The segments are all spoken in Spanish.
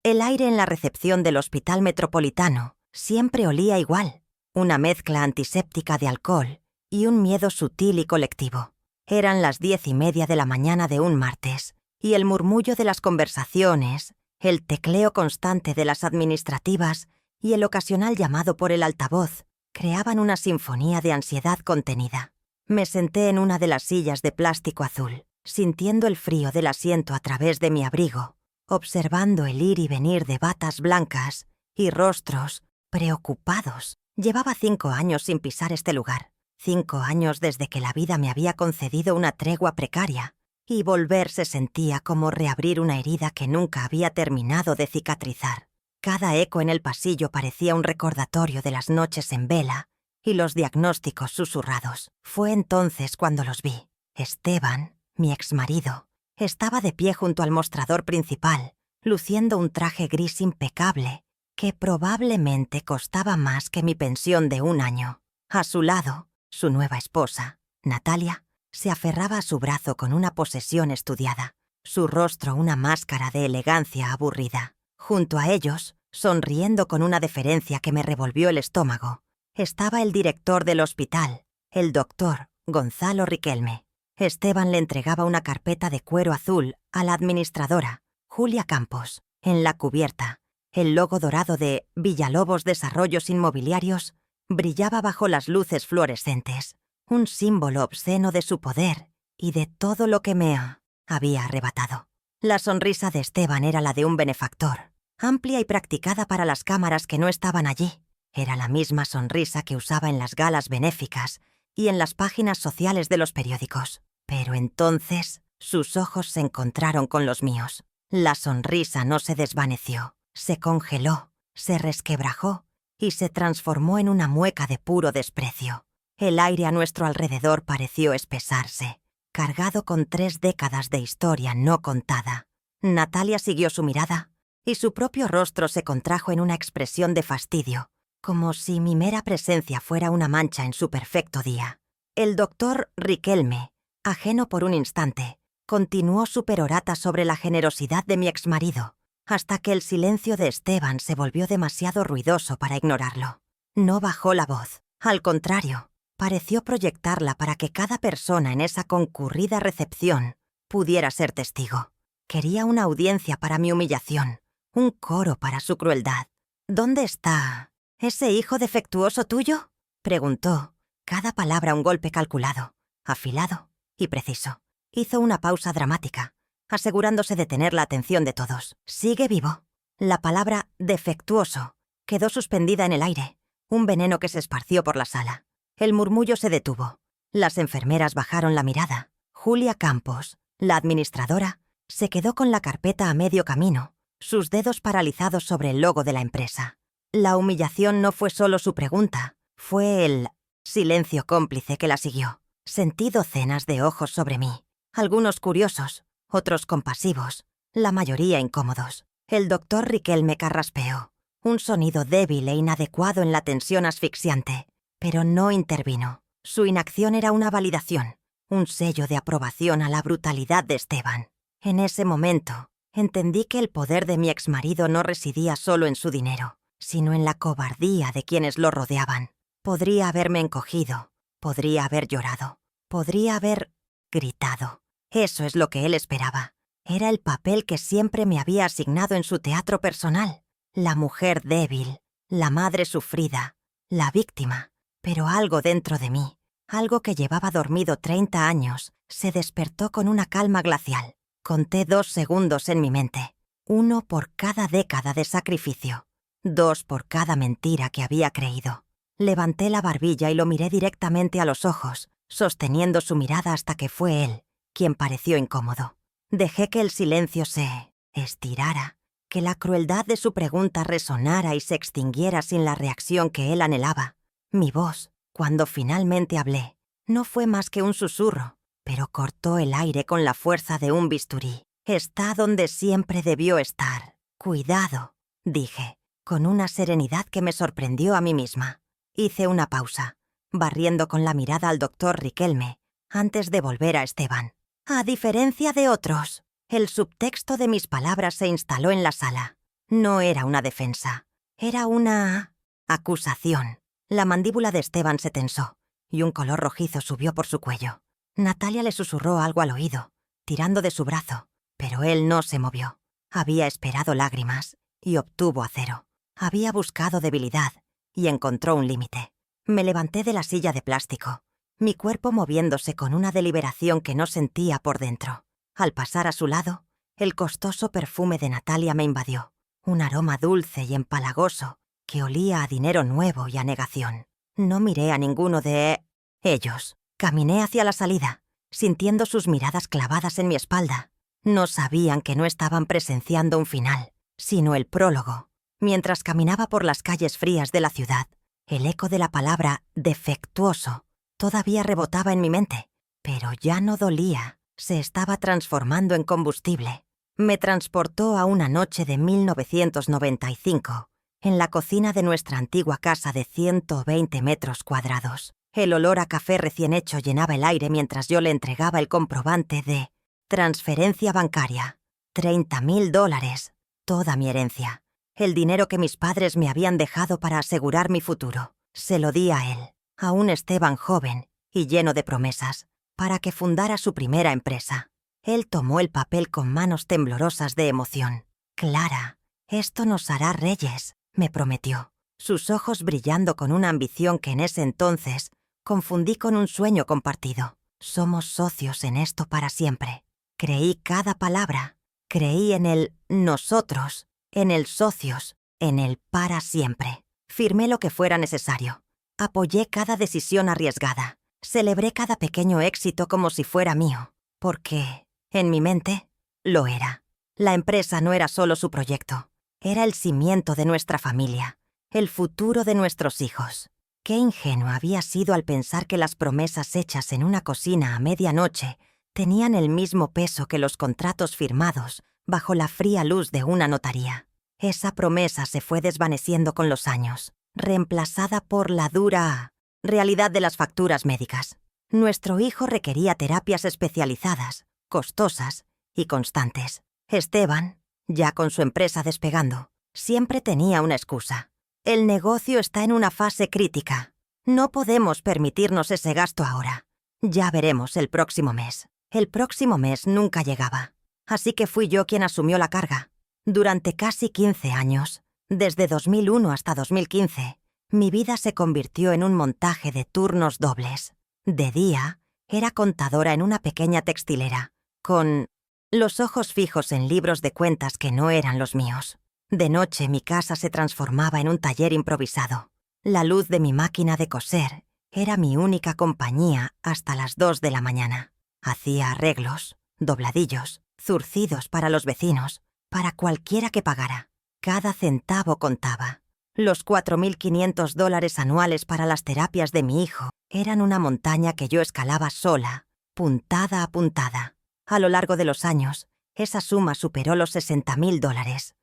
El aire en la recepción del Hospital Metropolitano siempre olía igual, una mezcla antiséptica de alcohol y un miedo sutil y colectivo. Eran las 10:30 de la mañana de un martes, y el murmullo de las conversaciones, el tecleo constante de las administrativas y el ocasional llamado por el altavoz creaban una sinfonía de ansiedad contenida. Me senté en una de las sillas de plástico azul, sintiendo el frío del asiento a través de mi abrigo, observando el ir y venir de batas blancas y rostros preocupados. Llevaba 5 años sin pisar este lugar, 5 años desde que la vida me había concedido una tregua precaria, y volver se sentía como reabrir una herida que nunca había terminado de cicatrizar. Cada eco en el pasillo parecía un recordatorio de las noches en vela y los diagnósticos susurrados. Fue entonces cuando los vi. Esteban, mi exmarido, estaba de pie junto al mostrador principal, luciendo un traje gris impecable que probablemente costaba más que mi pensión de 1 año. A su lado, su nueva esposa, Natalia, se aferraba a su brazo con una posesión estudiada, su rostro una máscara de elegancia aburrida. Junto a ellos, sonriendo con una deferencia que me revolvió el estómago, estaba el director del hospital, el doctor Gonzalo Riquelme. Esteban le entregaba una carpeta de cuero azul a la administradora, Julia Campos. En la cubierta, el logo dorado de Villalobos Desarrollos Inmobiliarios brillaba bajo las luces fluorescentes, un símbolo obsceno de su poder y de todo lo que me había arrebatado. La sonrisa de Esteban era la de un benefactor, amplia y practicada para las cámaras que no estaban allí. Era la misma sonrisa que usaba en las galas benéficas y en las páginas sociales de los periódicos. Pero entonces sus ojos se encontraron con los míos. La sonrisa no se desvaneció, se congeló, se resquebrajó y se transformó en una mueca de puro desprecio. El aire a nuestro alrededor pareció espesarse, cargado con 3 décadas de historia no contada. Natalia siguió su mirada y su propio rostro se contrajo en una expresión de fastidio, como si mi mera presencia fuera una mancha en su perfecto día. El doctor Riquelme, ajeno por un instante, continuó su perorata sobre la generosidad de mi exmarido, hasta que el silencio de Esteban se volvió demasiado ruidoso para ignorarlo. No bajó la voz, al contrario, pareció proyectarla para que cada persona en esa concurrida recepción pudiera ser testigo. Quería una audiencia para mi humillación, un coro para su crueldad. ¿Dónde está ese hijo defectuoso tuyo?, preguntó, cada palabra un golpe calculado, afilado y preciso. Hizo una pausa dramática, asegurándose de tener la atención de todos. Sigue vivo. La palabra defectuoso quedó suspendida en el aire, un veneno que se esparció por la sala. El murmullo se detuvo. Las enfermeras bajaron la mirada. Julia Campos, la administradora, se quedó con la carpeta a medio camino, sus dedos paralizados sobre el logo de la empresa. La humillación no fue solo su pregunta, fue el silencio cómplice que la siguió. Sentí docenas de ojos sobre mí, algunos curiosos, otros compasivos, la mayoría incómodos. El doctor Riquelme carraspeó, un sonido débil e inadecuado en la tensión asfixiante, pero no intervino. Su inacción era una validación, un sello de aprobación a la brutalidad de Esteban. En ese momento, entendí que el poder de mi exmarido no residía solo en su dinero, sino en la cobardía de quienes lo rodeaban. Podría haberme encogido, podría haber llorado, podría haber gritado. Eso es lo que él esperaba. Era el papel que siempre me había asignado en su teatro personal. La mujer débil, la madre sufrida, la víctima. Pero algo dentro de mí, algo que llevaba dormido 30 años, se despertó con una calma glacial. Conté 2 segundos en mi mente, 1 por cada década de sacrificio, 2 por cada mentira que había creído. Levanté la barbilla y lo miré directamente a los ojos, sosteniendo su mirada hasta que fue él quien pareció incómodo. Dejé que el silencio se estirara, que la crueldad de su pregunta resonara y se extinguiera sin la reacción que él anhelaba. Mi voz, cuando finalmente hablé, no fue más que un susurro, pero cortó el aire con la fuerza de un bisturí. Está donde siempre debió estar. Cuidado, dije, con una serenidad que me sorprendió a mí misma. Hice una pausa, barriendo con la mirada al doctor Riquelme, antes de volver a Esteban. A diferencia de otros, el subtexto de mis palabras se instaló en la sala. No era una defensa. Era una acusación. La mandíbula de Esteban se tensó y un color rojizo subió por su cuello. Natalia le susurró algo al oído, tirando de su brazo, pero él no se movió. Había esperado lágrimas y obtuvo acero. Había buscado debilidad y encontró un límite. Me levanté de la silla de plástico, mi cuerpo moviéndose con una deliberación que no sentía por dentro. Al pasar a su lado, el costoso perfume de Natalia me invadió, un aroma dulce y empalagoso que olía a dinero nuevo y a negación. No miré a ninguno de ellos. Caminé hacia la salida, sintiendo sus miradas clavadas en mi espalda. No sabían que no estaban presenciando un final, sino el prólogo. Mientras caminaba por las calles frías de la ciudad, el eco de la palabra defectuoso todavía rebotaba en mi mente, pero ya no dolía, se estaba transformando en combustible. Me transportó a una noche de 1995, en la cocina de nuestra antigua casa de 120 metros cuadrados. El olor a café recién hecho llenaba el aire mientras yo le entregaba el comprobante de transferencia bancaria. $30,000, toda mi herencia. El dinero que mis padres me habían dejado para asegurar mi futuro. Se lo di a él, a un Esteban joven y lleno de promesas, para que fundara su primera empresa. Él tomó el papel con manos temblorosas de emoción. «Clara, esto nos hará reyes», me prometió, sus ojos brillando con una ambición que en ese entonces confundí con un sueño compartido. «Somos socios en esto para siempre». Creí cada palabra. Creí en el nosotros, en el socios, en el para siempre. Firmé lo que fuera necesario. Apoyé cada decisión arriesgada. Celebré cada pequeño éxito como si fuera mío, porque, en mi mente, lo era. La empresa no era solo su proyecto, era el cimiento de nuestra familia, el futuro de nuestros hijos. Qué ingenua había sido al pensar que las promesas hechas en una cocina a medianoche tenían el mismo peso que los contratos firmados bajo la fría luz de una notaría. Esa promesa se fue desvaneciendo con los años, reemplazada por la dura realidad de las facturas médicas. Nuestro hijo requería terapias especializadas, costosas y constantes. Esteban, ya con su empresa despegando, siempre tenía una excusa. El negocio está en una fase crítica. No podemos permitirnos ese gasto ahora. Ya veremos el próximo mes. El próximo mes nunca llegaba. Así que fui yo quien asumió la carga. Durante casi 15 años, desde 2001 hasta 2015, mi vida se convirtió en un montaje de turnos dobles. De día, era contadora en una pequeña textilera, con los ojos fijos en libros de cuentas que no eran los míos. De noche, mi casa se transformaba en un taller improvisado. La luz de mi máquina de coser era mi única compañía hasta las 2 de la mañana. Hacía arreglos, dobladillos, zurcidos para los vecinos, para cualquiera que pagara. Cada centavo contaba. Los $4,500 anuales para las terapias de mi hijo eran una montaña que yo escalaba sola, puntada a puntada. A lo largo de los años, esa suma superó los $60,000.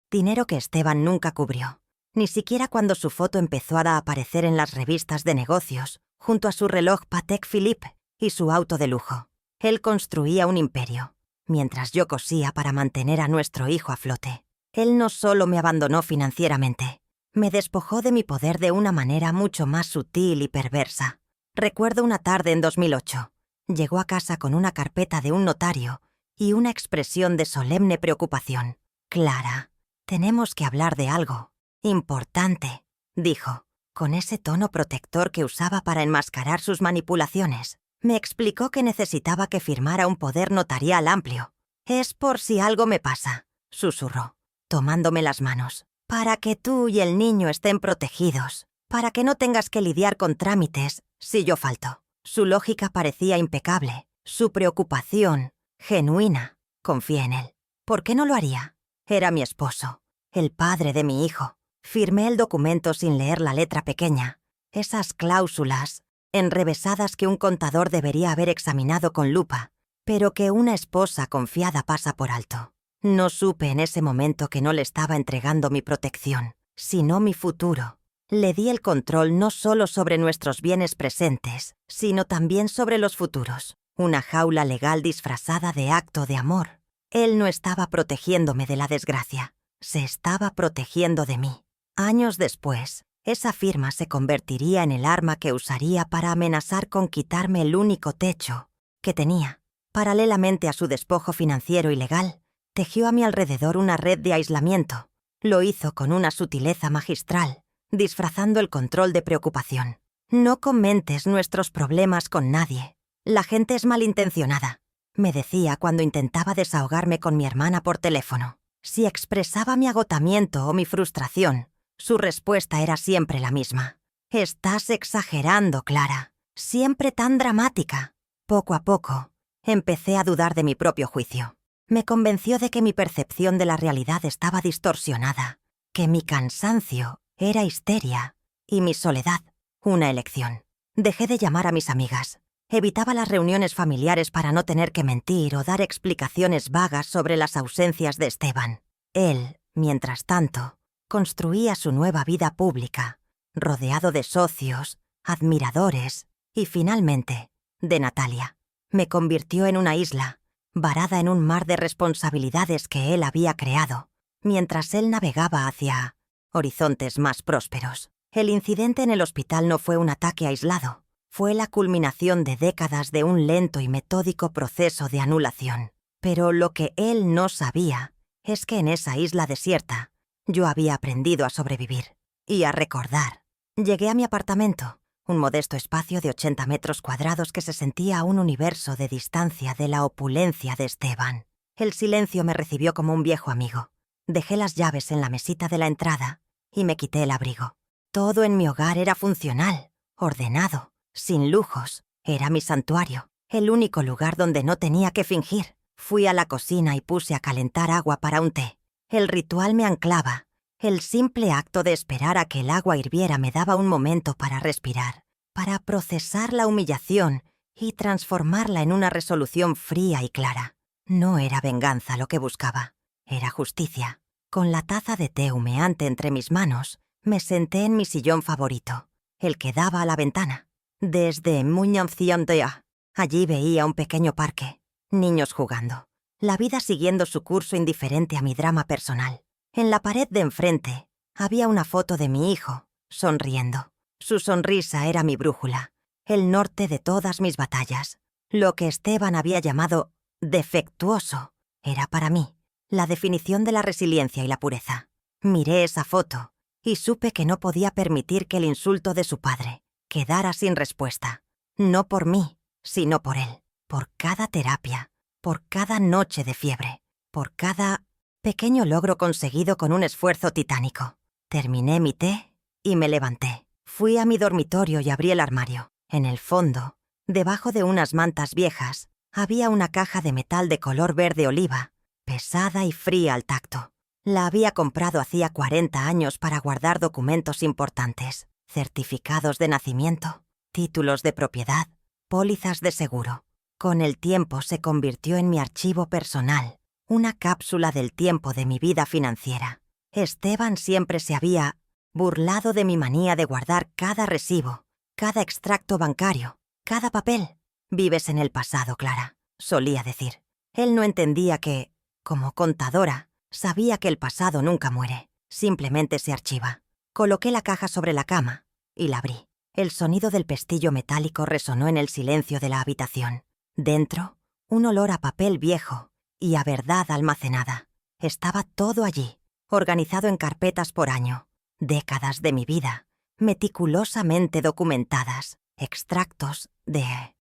Dinero que Esteban nunca cubrió. Ni siquiera cuando su foto empezó a aparecer en las revistas de negocios, junto a su reloj Patek Philippe y su auto de lujo. Él construía un imperio, mientras yo cosía para mantener a nuestro hijo a flote. Él no solo me abandonó financieramente, me despojó de mi poder de una manera mucho más sutil y perversa. Recuerdo una tarde en 2008. Llegó a casa con una carpeta de un notario y una expresión de solemne preocupación. «Clara, tenemos que hablar de algo importante», dijo, con ese tono protector que usaba para enmascarar sus manipulaciones. Me explicó que necesitaba que firmara un poder notarial amplio. «Es por si algo me pasa», susurró, tomándome las manos, «para que tú y el niño estén protegidos, para que no tengas que lidiar con trámites si yo falto». Su lógica parecía impecable, su preocupación genuina. Confié en él. ¿Por qué no lo haría? Era mi esposo, el padre de mi hijo. Firmé el documento sin leer la letra pequeña, esas cláusulas enrevesadas que un contador debería haber examinado con lupa, pero que una esposa confiada pasa por alto. No supe en ese momento que no le estaba entregando mi protección, sino mi futuro. Le di el control no solo sobre nuestros bienes presentes, sino también sobre los futuros. Una jaula legal disfrazada de acto de amor. Él no estaba protegiéndome de la desgracia. Se estaba protegiendo de mí. Años después, esa firma se convertiría en el arma que usaría para amenazar con quitarme el único techo que tenía. Paralelamente a su despojo financiero y legal, tejió a mi alrededor una red de aislamiento. Lo hizo con una sutileza magistral, disfrazando el control de preocupación. «No comentes nuestros problemas con nadie. La gente es malintencionada», me decía cuando intentaba desahogarme con mi hermana por teléfono. Si expresaba mi agotamiento o mi frustración, su respuesta era siempre la misma. «Estás exagerando, Clara. Siempre tan dramática». Poco a poco, empecé a dudar de mi propio juicio. Me convenció de que mi percepción de la realidad estaba distorsionada, que mi cansancio era histeria y mi soledad una elección. Dejé de llamar a mis amigas. Evitaba las reuniones familiares para no tener que mentir o dar explicaciones vagas sobre las ausencias de Esteban. Él, mientras tanto, construía su nueva vida pública, rodeado de socios, admiradores y, finalmente, de Natalia. Me convirtió en una isla, varada en un mar de responsabilidades que él había creado, mientras él navegaba hacia horizontes más prósperos. El incidente en el hospital no fue un ataque aislado, fue la culminación de décadas de un lento y metódico proceso de anulación. Pero lo que él no sabía es que en esa isla desierta yo había aprendido a sobrevivir y a recordar. Llegué a mi apartamento, un modesto espacio de 80 metros cuadrados que se sentía a un universo de distancia de la opulencia de Esteban. El silencio me recibió como un viejo amigo. Dejé las llaves en la mesita de la entrada y me quité el abrigo. Todo en mi hogar era funcional, ordenado, sin lujos. Era mi santuario, el único lugar donde no tenía que fingir. Fui a la cocina y puse a calentar agua para un té. El ritual me anclaba. El simple acto de esperar a que el agua hirviera me daba un momento para respirar, para procesar la humillación y transformarla en una resolución fría y clara. No era venganza lo que buscaba, era justicia. Con la taza de té humeante entre mis manos, me senté en mi sillón favorito, el que daba a la ventana. Desde Muñoz-Ciandea, allí veía un pequeño parque, niños jugando, la vida siguiendo su curso indiferente a mi drama personal. En la pared de enfrente había una foto de mi hijo, sonriendo. Su sonrisa era mi brújula, el norte de todas mis batallas. Lo que Esteban había llamado defectuoso era para mí la definición de la resiliencia y la pureza. Miré esa foto y supe que no podía permitir que el insulto de su padre quedara sin respuesta. No por mí, sino por él. Por cada terapia, por cada noche de fiebre, por cada pequeño logro conseguido con un esfuerzo titánico. Terminé mi té y me levanté. Fui a mi dormitorio y abrí el armario. En el fondo, debajo de unas mantas viejas, había una caja de metal de color verde oliva, pesada y fría al tacto. La había comprado hacía 40 años para guardar documentos importantes, certificados de nacimiento, títulos de propiedad, pólizas de seguro. Con el tiempo se convirtió en mi archivo personal, una cápsula del tiempo de mi vida financiera. Esteban siempre se había burlado de mi manía de guardar cada recibo, cada extracto bancario, cada papel. «Vives en el pasado, Clara», solía decir. Él no entendía que, como contadora, sabía que el pasado nunca muere, simplemente se archiva. Coloqué la caja sobre la cama y la abrí. El sonido del pestillo metálico resonó en el silencio de la habitación. Dentro, un olor a papel viejo y a verdad almacenada. Estaba todo allí, organizado en carpetas por año. Décadas de mi vida, meticulosamente documentadas. Extractos de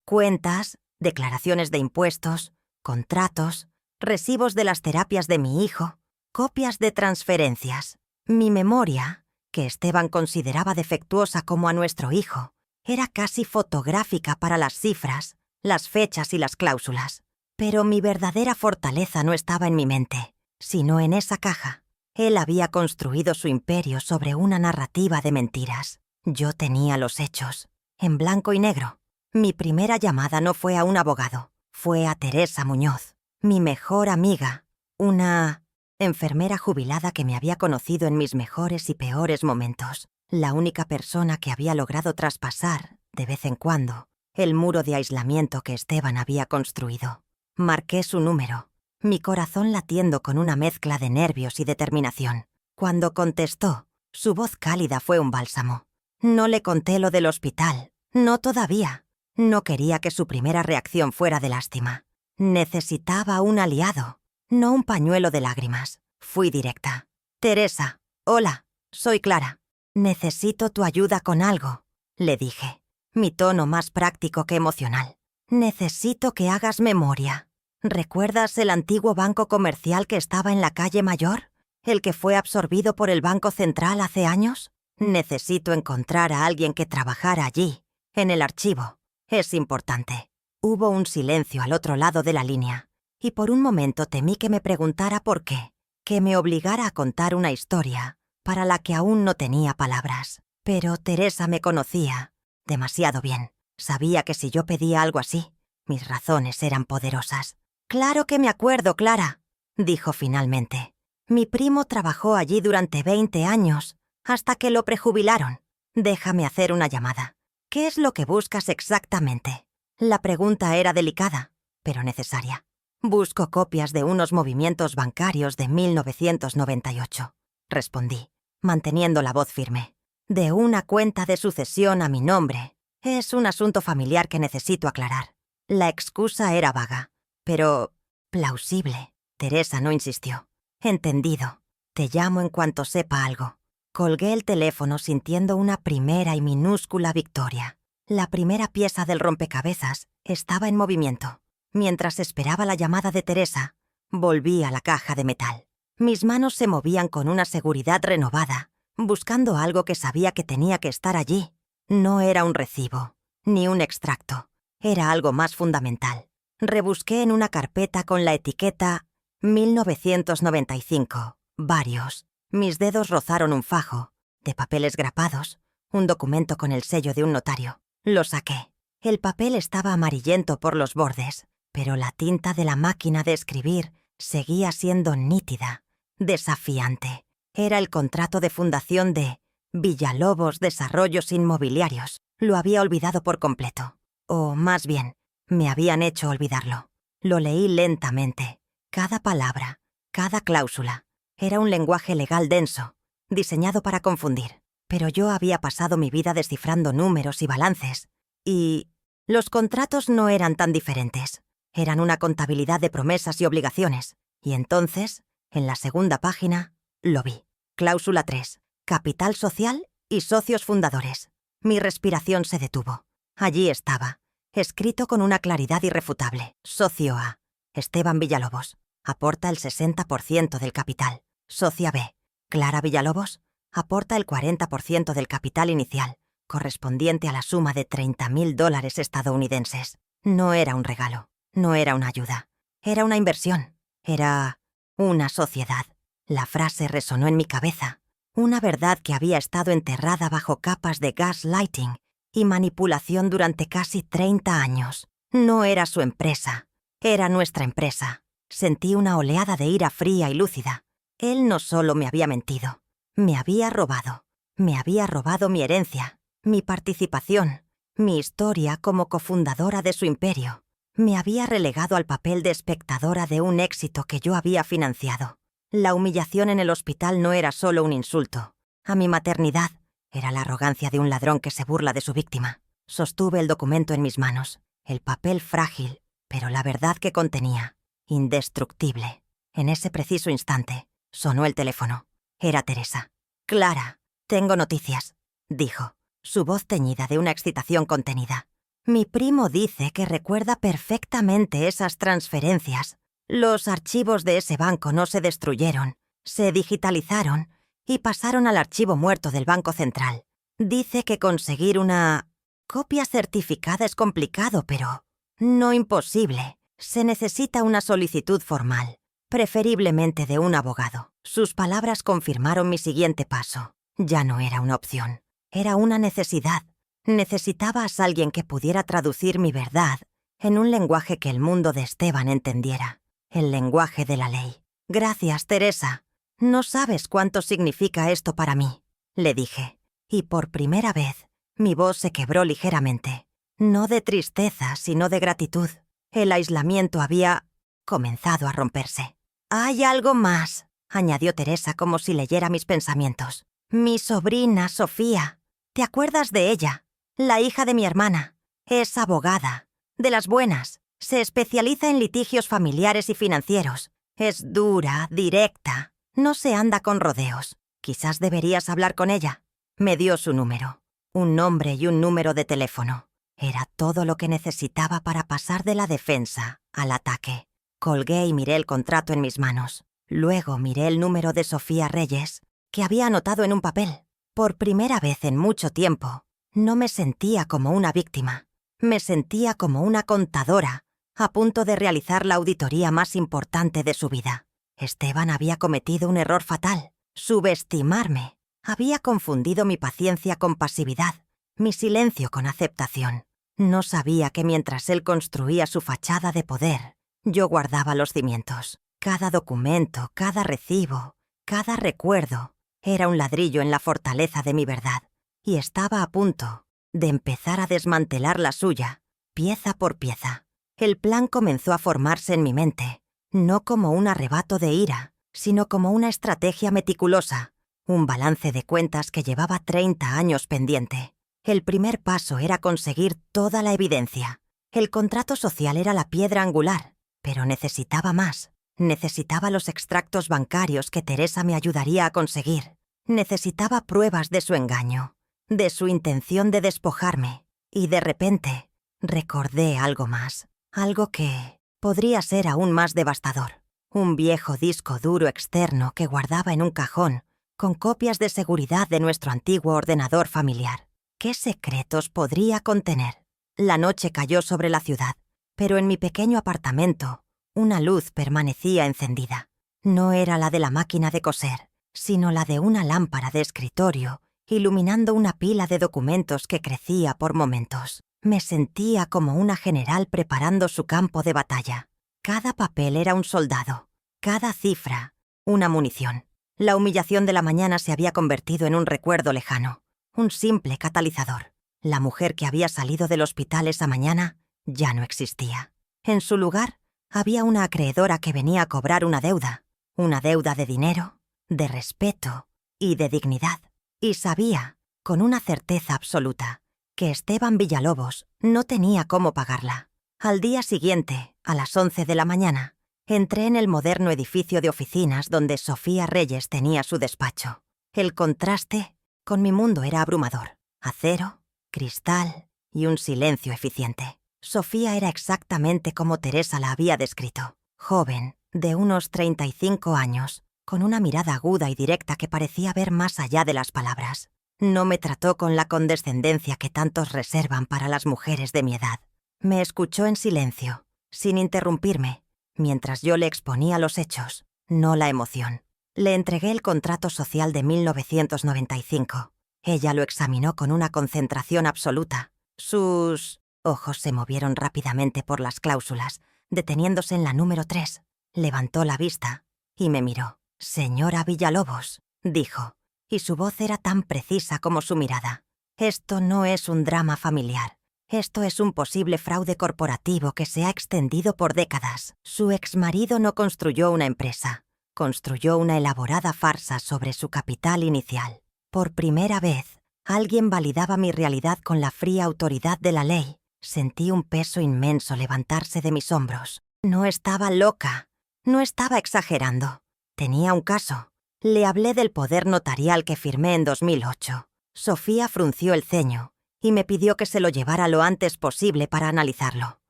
cuentas, declaraciones de impuestos, contratos, recibos de las terapias de mi hijo, copias de transferencias. Mi memoria, que Esteban consideraba defectuosa como a nuestro hijo, era casi fotográfica para las cifras, las fechas y las cláusulas. Pero mi verdadera fortaleza no estaba en mi mente, sino en esa caja. Él había construido su imperio sobre una narrativa de mentiras. Yo tenía los hechos, en blanco y negro. Mi primera llamada no fue a un abogado, fue a Teresa Muñoz, mi mejor amiga, una enfermera jubilada que me había conocido en mis mejores y peores momentos, la única persona que había logrado traspasar, de vez en cuando, el muro de aislamiento que Esteban había construido. Marqué su número. mi corazón latiendo con una mezcla de nervios y determinación. Cuando contestó, su voz cálida fue un bálsamo. No le conté lo del hospital, no todavía. No quería que su primera reacción fuera de lástima. Necesitaba un aliado, no un pañuelo de lágrimas. Fui directa. Teresa, hola, soy Clara. Necesito tu ayuda con algo, le dije, mi tono más práctico que emocional. Necesito que hagas memoria. ¿Recuerdas el antiguo banco comercial que estaba en la calle Mayor? ¿El que fue absorbido por el Banco Central hace años? Necesito encontrar a alguien que trabajara allí, en el archivo. Es importante. Hubo un silencio al otro lado de la línea, y por un momento temí que me preguntara por qué, que me obligara a contar una historia para la que aún no tenía palabras. Pero Teresa me conocía demasiado bien. Sabía que si yo pedía algo así, mis razones eran poderosas. «Claro que me acuerdo, Clara», dijo finalmente. «Mi primo trabajó allí durante 20 años, hasta que lo prejubilaron. Déjame hacer una llamada. ¿Qué es lo que buscas exactamente?» La pregunta era delicada, pero necesaria. «Busco copias de unos movimientos bancarios de 1998», respondí, manteniendo la voz firme. «De una cuenta de sucesión a mi nombre. Es un asunto familiar que necesito aclarar». La excusa era vaga, pero plausible. Teresa no insistió. «Entendido. Te llamo en cuanto sepa algo». Colgué el teléfono sintiendo una primera y minúscula victoria. La primera pieza del rompecabezas estaba en movimiento. Mientras esperaba la llamada de Teresa, volví a la caja de metal. Mis manos se movían con una seguridad renovada, buscando algo que sabía que tenía que estar allí. No era un recibo, ni un extracto. Era algo más fundamental. Rebusqué en una carpeta con la etiqueta 1995. Varios. Mis dedos rozaron un fajo, de papeles grapados, un documento con el sello de un notario. Lo saqué. El papel estaba amarillento por los bordes, pero la tinta de la máquina de escribir seguía siendo nítida, desafiante. Era el contrato de fundación de Villalobos Desarrollos Inmobiliarios. Lo había olvidado por completo. O, más bien, me habían hecho olvidarlo. Lo leí lentamente. Cada palabra, cada cláusula. Era un lenguaje legal denso, diseñado para confundir. Pero yo había pasado mi vida descifrando números y balances. Y los contratos no eran tan diferentes. Eran una contabilidad de promesas y obligaciones. Y entonces, en la segunda página, lo vi. Cláusula 3. Capital social y socios fundadores. Mi respiración se detuvo. Allí estaba, escrito con una claridad irrefutable. Socio A. Esteban Villalobos. Aporta el 60% del capital. Socia B. Clara Villalobos. Aporta el 40% del capital inicial, correspondiente a la suma de $30.000 estadounidenses. No era un regalo, no era una ayuda. Era una inversión. Era una sociedad. La frase resonó en mi cabeza. Una verdad que había estado enterrada bajo capas de gaslighting y manipulación durante casi 30 años. No era su empresa, era nuestra empresa. Sentí una oleada de ira fría y lúcida. Él no solo me había mentido, me había robado. Me había robado mi herencia, mi participación, mi historia como cofundadora de su imperio. Me había relegado al papel de espectadora de un éxito que yo había financiado. La humillación en el hospital no era solo un insulto a mi maternidad, era la arrogancia de un ladrón que se burla de su víctima. Sostuve el documento en mis manos, el papel frágil, pero la verdad que contenía, indestructible. En ese preciso instante, sonó el teléfono. Era Teresa. «Clara, tengo noticias», dijo, su voz teñida de una excitación contenida. «Mi primo dice que recuerda perfectamente esas transferencias. Los archivos de ese banco no se destruyeron, se digitalizaron y pasaron al archivo muerto del Banco Central. Dice que conseguir una copia certificada es complicado, pero no imposible. Se necesita una solicitud formal, preferiblemente de un abogado». Sus palabras confirmaron mi siguiente paso. Ya no era una opción, era una necesidad. Necesitaba a alguien que pudiera traducir mi verdad en un lenguaje que el mundo de Esteban entendiera, el lenguaje de la ley. «Gracias, Teresa. No sabes cuánto significa esto para mí», le dije, y por primera vez mi voz se quebró ligeramente. No de tristeza, sino de gratitud. El aislamiento había comenzado a romperse. «Hay algo más», añadió Teresa como si leyera mis pensamientos. «Mi sobrina, Sofía. ¿Te acuerdas de ella? La hija de mi hermana. Es abogada. De las buenas. Se especializa en litigios familiares y financieros. Es dura, directa. No se anda con rodeos. Quizás deberías hablar con ella». Me dio su número. Un nombre y un número de teléfono. Era todo lo que necesitaba para pasar de la defensa al ataque. Colgué y miré el contrato en mis manos. Luego miré el número de Sofía Reyes, que había anotado en un papel. Por primera vez en mucho tiempo, no me sentía como una víctima. Me sentía como una contadora, a punto de realizar la auditoría más importante de su vida. Esteban había cometido un error fatal: subestimarme. Había confundido mi paciencia con pasividad, mi silencio con aceptación. No sabía que mientras él construía su fachada de poder, yo guardaba los cimientos. Cada documento, cada recibo, cada recuerdo era un ladrillo en la fortaleza de mi verdad, y estaba a punto de empezar a desmantelar la suya, pieza por pieza. El plan comenzó a formarse en mi mente, no como un arrebato de ira, sino como una estrategia meticulosa, un balance de cuentas que llevaba 30 años pendiente. El primer paso era conseguir toda la evidencia. El contrato social era la piedra angular, pero necesitaba más. Necesitaba los extractos bancarios que Teresa me ayudaría a conseguir. Necesitaba pruebas de su engaño, de su intención de despojarme. Y de repente, recordé algo más. Algo que podría ser aún más devastador. Un viejo disco duro externo que guardaba en un cajón, con copias de seguridad de nuestro antiguo ordenador familiar. ¿Qué secretos podría contener? La noche cayó sobre la ciudad, pero en mi pequeño apartamento, una luz permanecía encendida. No era la de la máquina de coser, sino la de una lámpara de escritorio, iluminando una pila de documentos que crecía por momentos. Me sentía como una general preparando su campo de batalla. Cada papel era un soldado, cada cifra, una munición. La humillación de la mañana se había convertido en un recuerdo lejano, un simple catalizador. La mujer que había salido del hospital esa mañana ya no existía. En su lugar, había una acreedora que venía a cobrar una deuda de dinero, de respeto y de dignidad. Y sabía, con una certeza absoluta, que Esteban Villalobos no tenía cómo pagarla. Al día siguiente, a las 11 de la mañana, entré en el moderno edificio de oficinas donde Sofía Reyes tenía su despacho. El contraste con mi mundo era abrumador. Acero, cristal y un silencio eficiente. Sofía era exactamente como Teresa la había descrito. Joven, de unos 35 años, con una mirada aguda y directa que parecía ver más allá de las palabras. No me trató con la condescendencia que tantos reservan para las mujeres de mi edad. Me escuchó en silencio, sin interrumpirme, mientras yo le exponía los hechos, no la emoción. Le entregué el contrato social de 1995. Ella lo examinó con una concentración absoluta. Sus ojos se movieron rápidamente por las cláusulas, deteniéndose en la número 3. Levantó la vista y me miró. «Señora Villalobos», dijo, y su voz era tan precisa como su mirada. «Esto no es un drama familiar. Esto es un posible fraude corporativo que se ha extendido por décadas. Su exmarido no construyó una empresa. Construyó una elaborada farsa sobre su capital inicial. Por primera vez, alguien validaba mi realidad con la fría autoridad de la ley. Sentí un peso inmenso levantarse de mis hombros. No estaba loca. No estaba exagerando. Tenía un caso. Le hablé del poder notarial que firmé en 2008. Sofía frunció el ceño y me pidió que se lo llevara lo antes posible para analizarlo.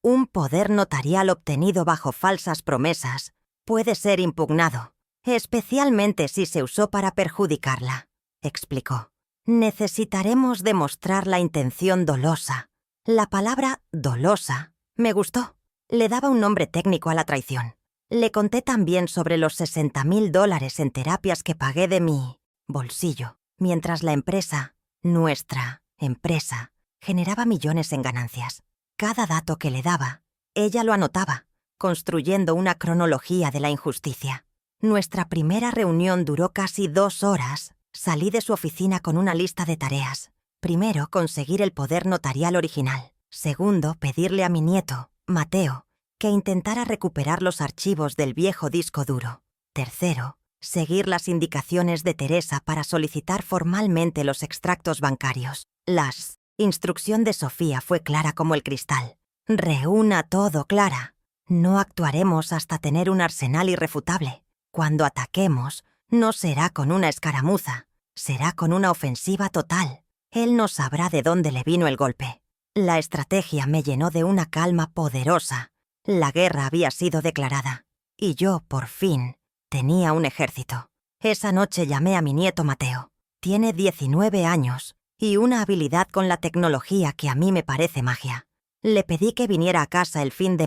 Un poder notarial obtenido bajo falsas promesas puede ser impugnado, especialmente si se usó para perjudicarla, explicó. Necesitaremos demostrar la intención dolosa. La palabra dolosa me gustó. Le daba un nombre técnico a la traición. Le conté también sobre los $60,000 en terapias que pagué de mi bolsillo, mientras la empresa, nuestra empresa, generaba millones en ganancias. Cada dato que le daba, ella lo anotaba, construyendo una cronología de la injusticia. Nuestra primera reunión duró casi 2 horas. Salí de su oficina con una lista de tareas. Primero, conseguir el poder notarial original. Segundo, pedirle a mi nieto, Mateo, que intentara recuperar los archivos del viejo disco duro. Tercero, seguir las indicaciones de Teresa para solicitar formalmente los extractos bancarios. La instrucción de Sofía fue clara como el cristal. Reúna todo, Clara. No actuaremos hasta tener un arsenal irrefutable. Cuando ataquemos, no será con una escaramuza, será con una ofensiva total. Él no sabrá de dónde le vino el golpe. La estrategia me llenó de una calma poderosa. La guerra había sido declarada, y yo, por fin, tenía un ejército. Esa noche llamé a mi nieto Mateo. Tiene 19 años y una habilidad con la tecnología que a mí me parece magia. Le pedí que viniera a casa el fin de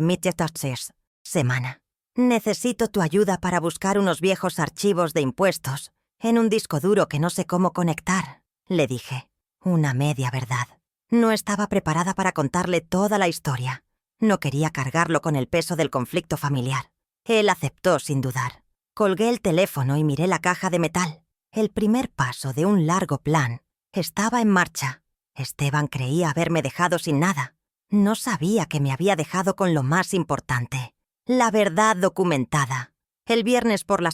semana. Necesito tu ayuda para buscar unos viejos archivos de impuestos en un disco duro que no sé cómo conectar, le dije. Una media verdad. No estaba preparada para contarle toda la historia. No quería cargarlo con el peso del conflicto familiar. Él aceptó sin dudar. Colgué el teléfono y miré la caja de metal. El primer paso de un largo plan estaba en marcha. Esteban creía haberme dejado sin nada. No sabía que me había dejado con lo más importante. La verdad documentada. El viernes por la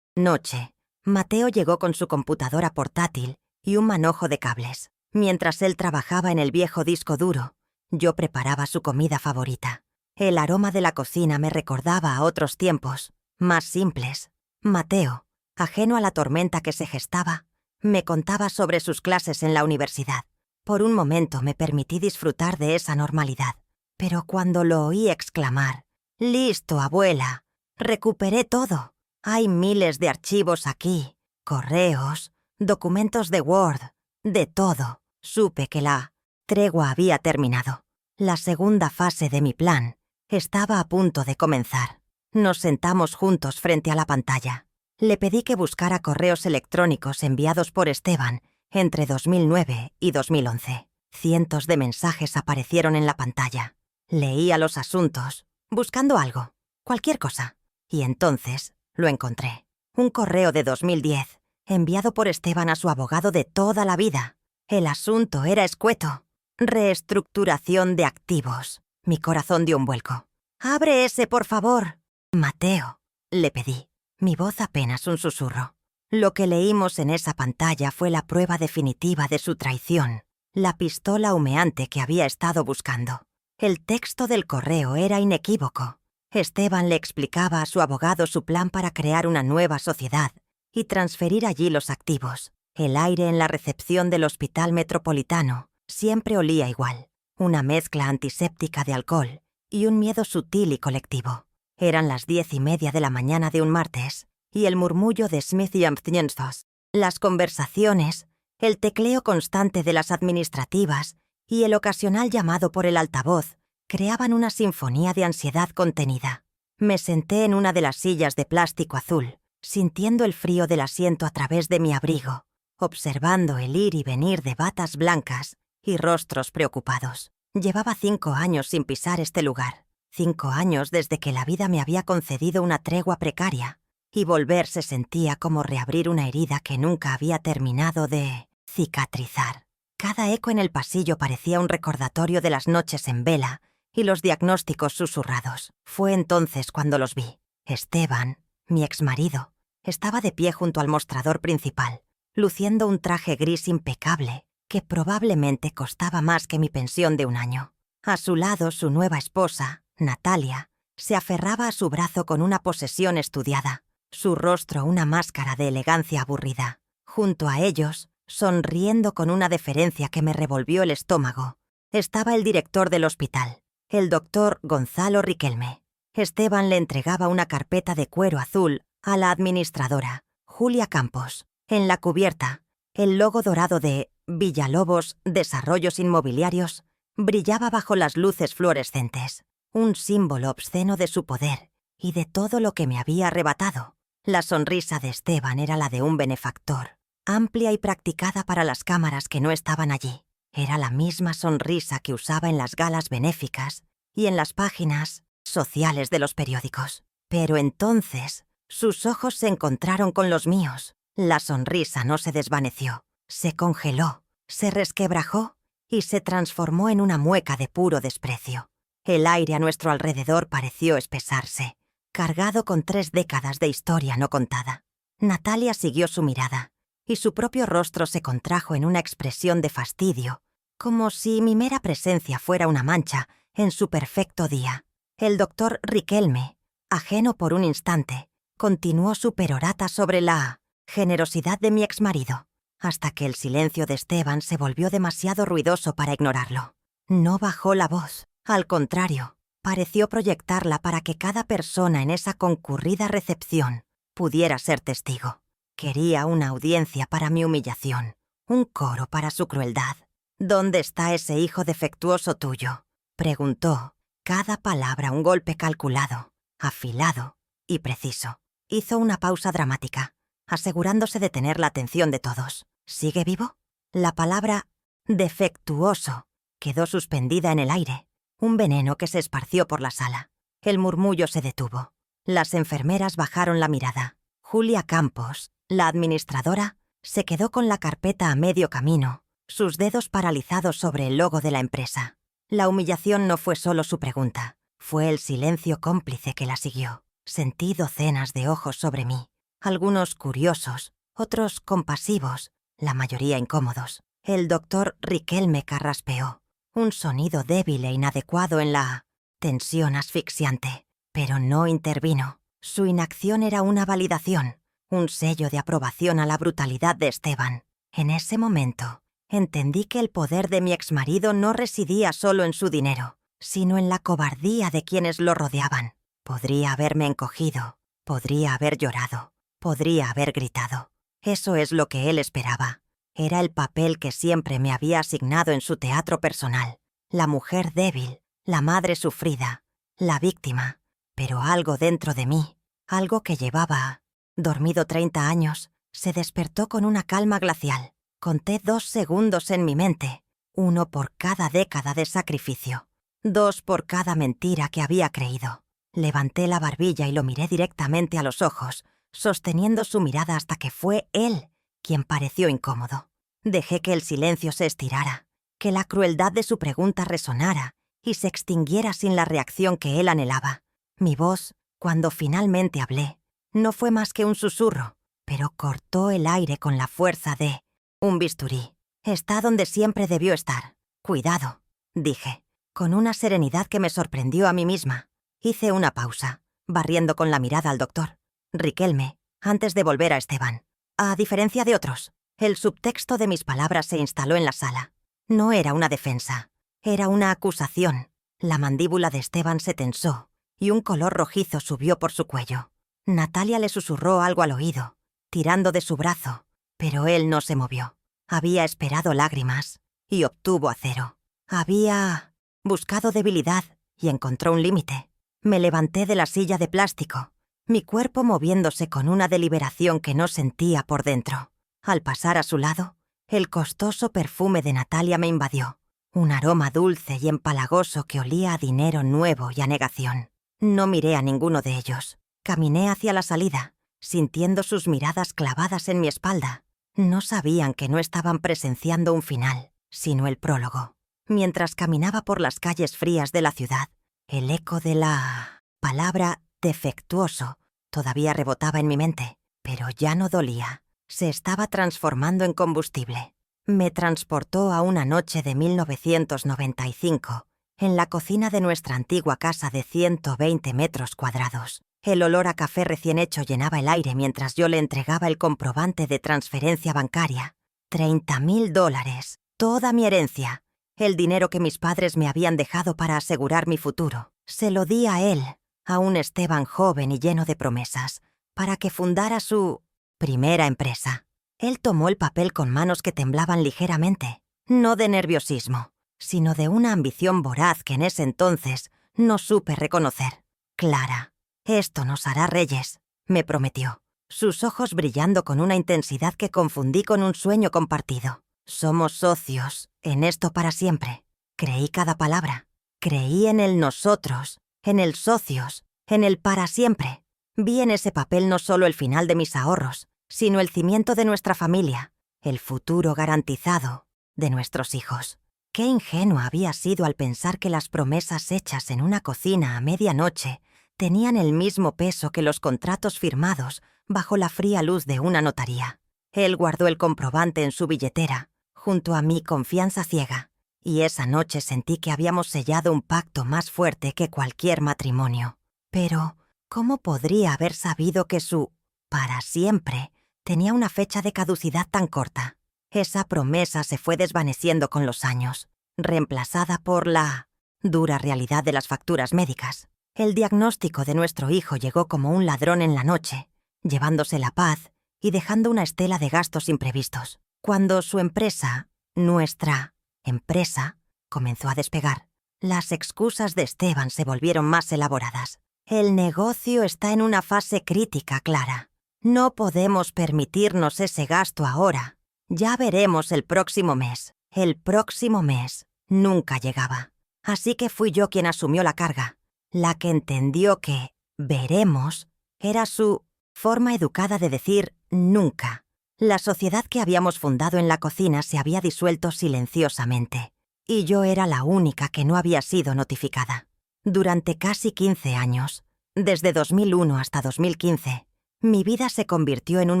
noche, Mateo llegó con su computadora portátil y un manojo de cables. Mientras él trabajaba en el viejo disco duro, yo preparaba su comida favorita. El aroma de la cocina me recordaba a otros tiempos, más simples. Mateo, ajeno a la tormenta que se gestaba, me contaba sobre sus clases en la universidad. Por un momento me permití disfrutar de esa normalidad, pero cuando lo oí exclamar, «¡Listo, abuela! Recuperé todo. Hay miles de archivos aquí, correos, documentos de Word, de todo», supe que la tregua había terminado. La segunda fase de mi plan estaba a punto de comenzar. Nos sentamos juntos frente a la pantalla. Le pedí que buscara correos electrónicos enviados por Esteban entre 2009 y 2011. Cientos de mensajes aparecieron en la pantalla. Leía los asuntos, buscando algo, cualquier cosa. Y entonces lo encontré. Un correo de 2010, enviado por Esteban a su abogado de toda la vida. El asunto era escueto. Reestructuración de activos. Mi corazón dio un vuelco. «Abre ese, por favor». «Mateo», le pedí. Mi voz apenas un susurro. Lo que leímos en esa pantalla fue la prueba definitiva de su traición, la pistola humeante que había estado buscando. El texto del correo era inequívoco. Esteban le explicaba a su abogado su plan para crear una nueva sociedad y transferir allí los activos. El aire en la recepción del Hospital Metropolitano siempre olía igual, una mezcla antiséptica de alcohol y un miedo sutil y colectivo. Eran las 10:30 de la mañana de un martes, y el murmullo de Smith y Amthnienthos, las conversaciones, el tecleo constante de las administrativas y el ocasional llamado por el altavoz creaban una sinfonía de ansiedad contenida. Me senté en una de las sillas de plástico azul, sintiendo el frío del asiento a través de mi abrigo, observando el ir y venir de batas blancas y rostros preocupados. Llevaba 5 años sin pisar este lugar. 5 años desde que la vida me había concedido una tregua precaria, y volver se sentía como reabrir una herida que nunca había terminado de cicatrizar. Cada eco en el pasillo parecía un recordatorio de las noches en vela y los diagnósticos susurrados. Fue entonces cuando los vi. Esteban, mi exmarido, estaba de pie junto al mostrador principal, luciendo un traje gris impecable que probablemente costaba más que mi pensión de un año. A su lado, su nueva esposa, Natalia, se aferraba a su brazo con una posesión estudiada, su rostro una máscara de elegancia aburrida. Junto a ellos, sonriendo con una deferencia que me revolvió el estómago, estaba el director del hospital, el doctor Gonzalo Riquelme. Esteban le entregaba una carpeta de cuero azul a la administradora, Julia Campos. En la cubierta, el logo dorado de Villalobos Desarrollos Inmobiliarios brillaba bajo las luces fluorescentes, un símbolo obsceno de su poder y de todo lo que me había arrebatado. La sonrisa de Esteban era la de un benefactor, amplia y practicada para las cámaras que no estaban allí. Era la misma sonrisa que usaba en las galas benéficas y en las páginas sociales de los periódicos. Pero entonces, sus ojos se encontraron con los míos. La sonrisa no se desvaneció, se congeló, se resquebrajó y se transformó en una mueca de puro desprecio. El aire a nuestro alrededor pareció espesarse, cargado con 3 décadas de historia no contada. Natalia siguió su mirada, y su propio rostro se contrajo en una expresión de fastidio, como si mi mera presencia fuera una mancha en su perfecto día. El doctor Riquelme, ajeno por un instante, continuó su perorata sobre la generosidad de mi exmarido, hasta que el silencio de Esteban se volvió demasiado ruidoso para ignorarlo. No bajó la voz, al contrario, pareció proyectarla para que cada persona en esa concurrida recepción pudiera ser testigo. Quería una audiencia para mi humillación, un coro para su crueldad. «¿Dónde está ese hijo defectuoso tuyo?», preguntó, cada palabra un golpe calculado, afilado y preciso. Hizo una pausa dramática, asegurándose de tener la atención de todos. ¿Sigue vivo? La palabra «defectuoso» quedó suspendida en el aire, un veneno que se esparció por la sala. El murmullo se detuvo. Las enfermeras bajaron la mirada. Julia Campos, la administradora, se quedó con la carpeta a medio camino, sus dedos paralizados sobre el logo de la empresa. La humillación no fue solo su pregunta, fue el silencio cómplice que la siguió. Sentí docenas de ojos sobre mí, algunos curiosos, otros compasivos, la mayoría incómodos. El doctor Riquelme carraspeó, un sonido débil e inadecuado en la tensión asfixiante, pero no intervino. Su inacción era una validación, un sello de aprobación a la brutalidad de Esteban. En ese momento, entendí que el poder de mi exmarido no residía solo en su dinero, sino en la cobardía de quienes lo rodeaban. Podría haberme encogido, podría haber llorado, podría haber gritado. Eso es lo que él esperaba. Era el papel que siempre me había asignado en su teatro personal. La mujer débil, la madre sufrida, la víctima. Pero algo dentro de mí, algo que llevaba dormido 30 años, se despertó con una calma glacial. Conté 2 segundos en mi mente, 1 por cada década de sacrificio, 2 por cada mentira que había creído. Levanté la barbilla y lo miré directamente a los ojos, sosteniendo su mirada hasta que fue él quien pareció incómodo. Dejé que el silencio se estirara, que la crueldad de su pregunta resonara y se extinguiera sin la reacción que él anhelaba. Mi voz, cuando finalmente hablé, no fue más que un susurro, pero cortó el aire con la fuerza de un bisturí. «Está donde siempre debió estar. Cuidado», dije, con una serenidad que me sorprendió a mí misma. Hice una pausa, barriendo con la mirada al doctor Riquelme, antes de volver a Esteban. A diferencia de otros, el subtexto de mis palabras se instaló en la sala. No era una defensa, era una acusación. La mandíbula de Esteban se tensó y un color rojizo subió por su cuello. Natalia le susurró algo al oído, tirando de su brazo, pero él no se movió. Había esperado lágrimas y obtuvo acero. Había buscado debilidad y encontró un límite. Me levanté de la silla de plástico, mi cuerpo moviéndose con una deliberación que no sentía por dentro. Al pasar a su lado, el costoso perfume de Natalia me invadió, un aroma dulce y empalagoso que olía a dinero nuevo y a negación. No miré a ninguno de ellos. Caminé hacia la salida, sintiendo sus miradas clavadas en mi espalda. No sabían que no estaban presenciando un final, sino el prólogo. Mientras caminaba por las calles frías de la ciudad, el eco de la palabra defectuoso todavía rebotaba en mi mente, pero ya no dolía. Se estaba transformando en combustible. Me transportó a una noche de 1995, en la cocina de nuestra antigua casa de 120 metros cuadrados. El olor a café recién hecho llenaba el aire mientras yo le entregaba el comprobante de transferencia bancaria. $30,000, toda mi herencia, el dinero que mis padres me habían dejado para asegurar mi futuro. Se lo di a él, a un Esteban joven y lleno de promesas, para que fundara su primera empresa. Él tomó el papel con manos que temblaban ligeramente, no de nerviosismo, sino de una ambición voraz que en ese entonces no supe reconocer. «Clara, esto nos hará reyes», me prometió, sus ojos brillando con una intensidad que confundí con un sueño compartido. «Somos socios en esto para siempre». Creí cada palabra. Creí en el nosotros, en el socios, en el para siempre. Vi en ese papel no solo el final de mis ahorros, sino el cimiento de nuestra familia, el futuro garantizado de nuestros hijos. Qué ingenua había sido al pensar que las promesas hechas en una cocina a medianoche tenían el mismo peso que los contratos firmados bajo la fría luz de una notaría. Él guardó el comprobante en su billetera, junto a mi confianza ciega, y esa noche sentí que habíamos sellado un pacto más fuerte que cualquier matrimonio. Pero, ¿cómo podría haber sabido que su «para siempre» tenía una fecha de caducidad tan corta? Esa promesa se fue desvaneciendo con los años, reemplazada por la dura realidad de las facturas médicas. El diagnóstico de nuestro hijo llegó como un ladrón en la noche, llevándose la paz y dejando una estela de gastos imprevistos. Cuando su empresa, nuestra empresa, comenzó a despegar, las excusas de Esteban se volvieron más elaboradas. El negocio está en una fase crítica, Clara. No podemos permitirnos ese gasto ahora. Ya veremos el próximo mes. El próximo mes nunca llegaba. Así que fui yo quien asumió la carga, la que entendió que «veremos» era su forma educada de decir «nunca». La sociedad que habíamos fundado en la cocina se había disuelto silenciosamente, y yo era la única que no había sido notificada. Durante casi 15 años, desde 2001 hasta 2015, mi vida se convirtió en un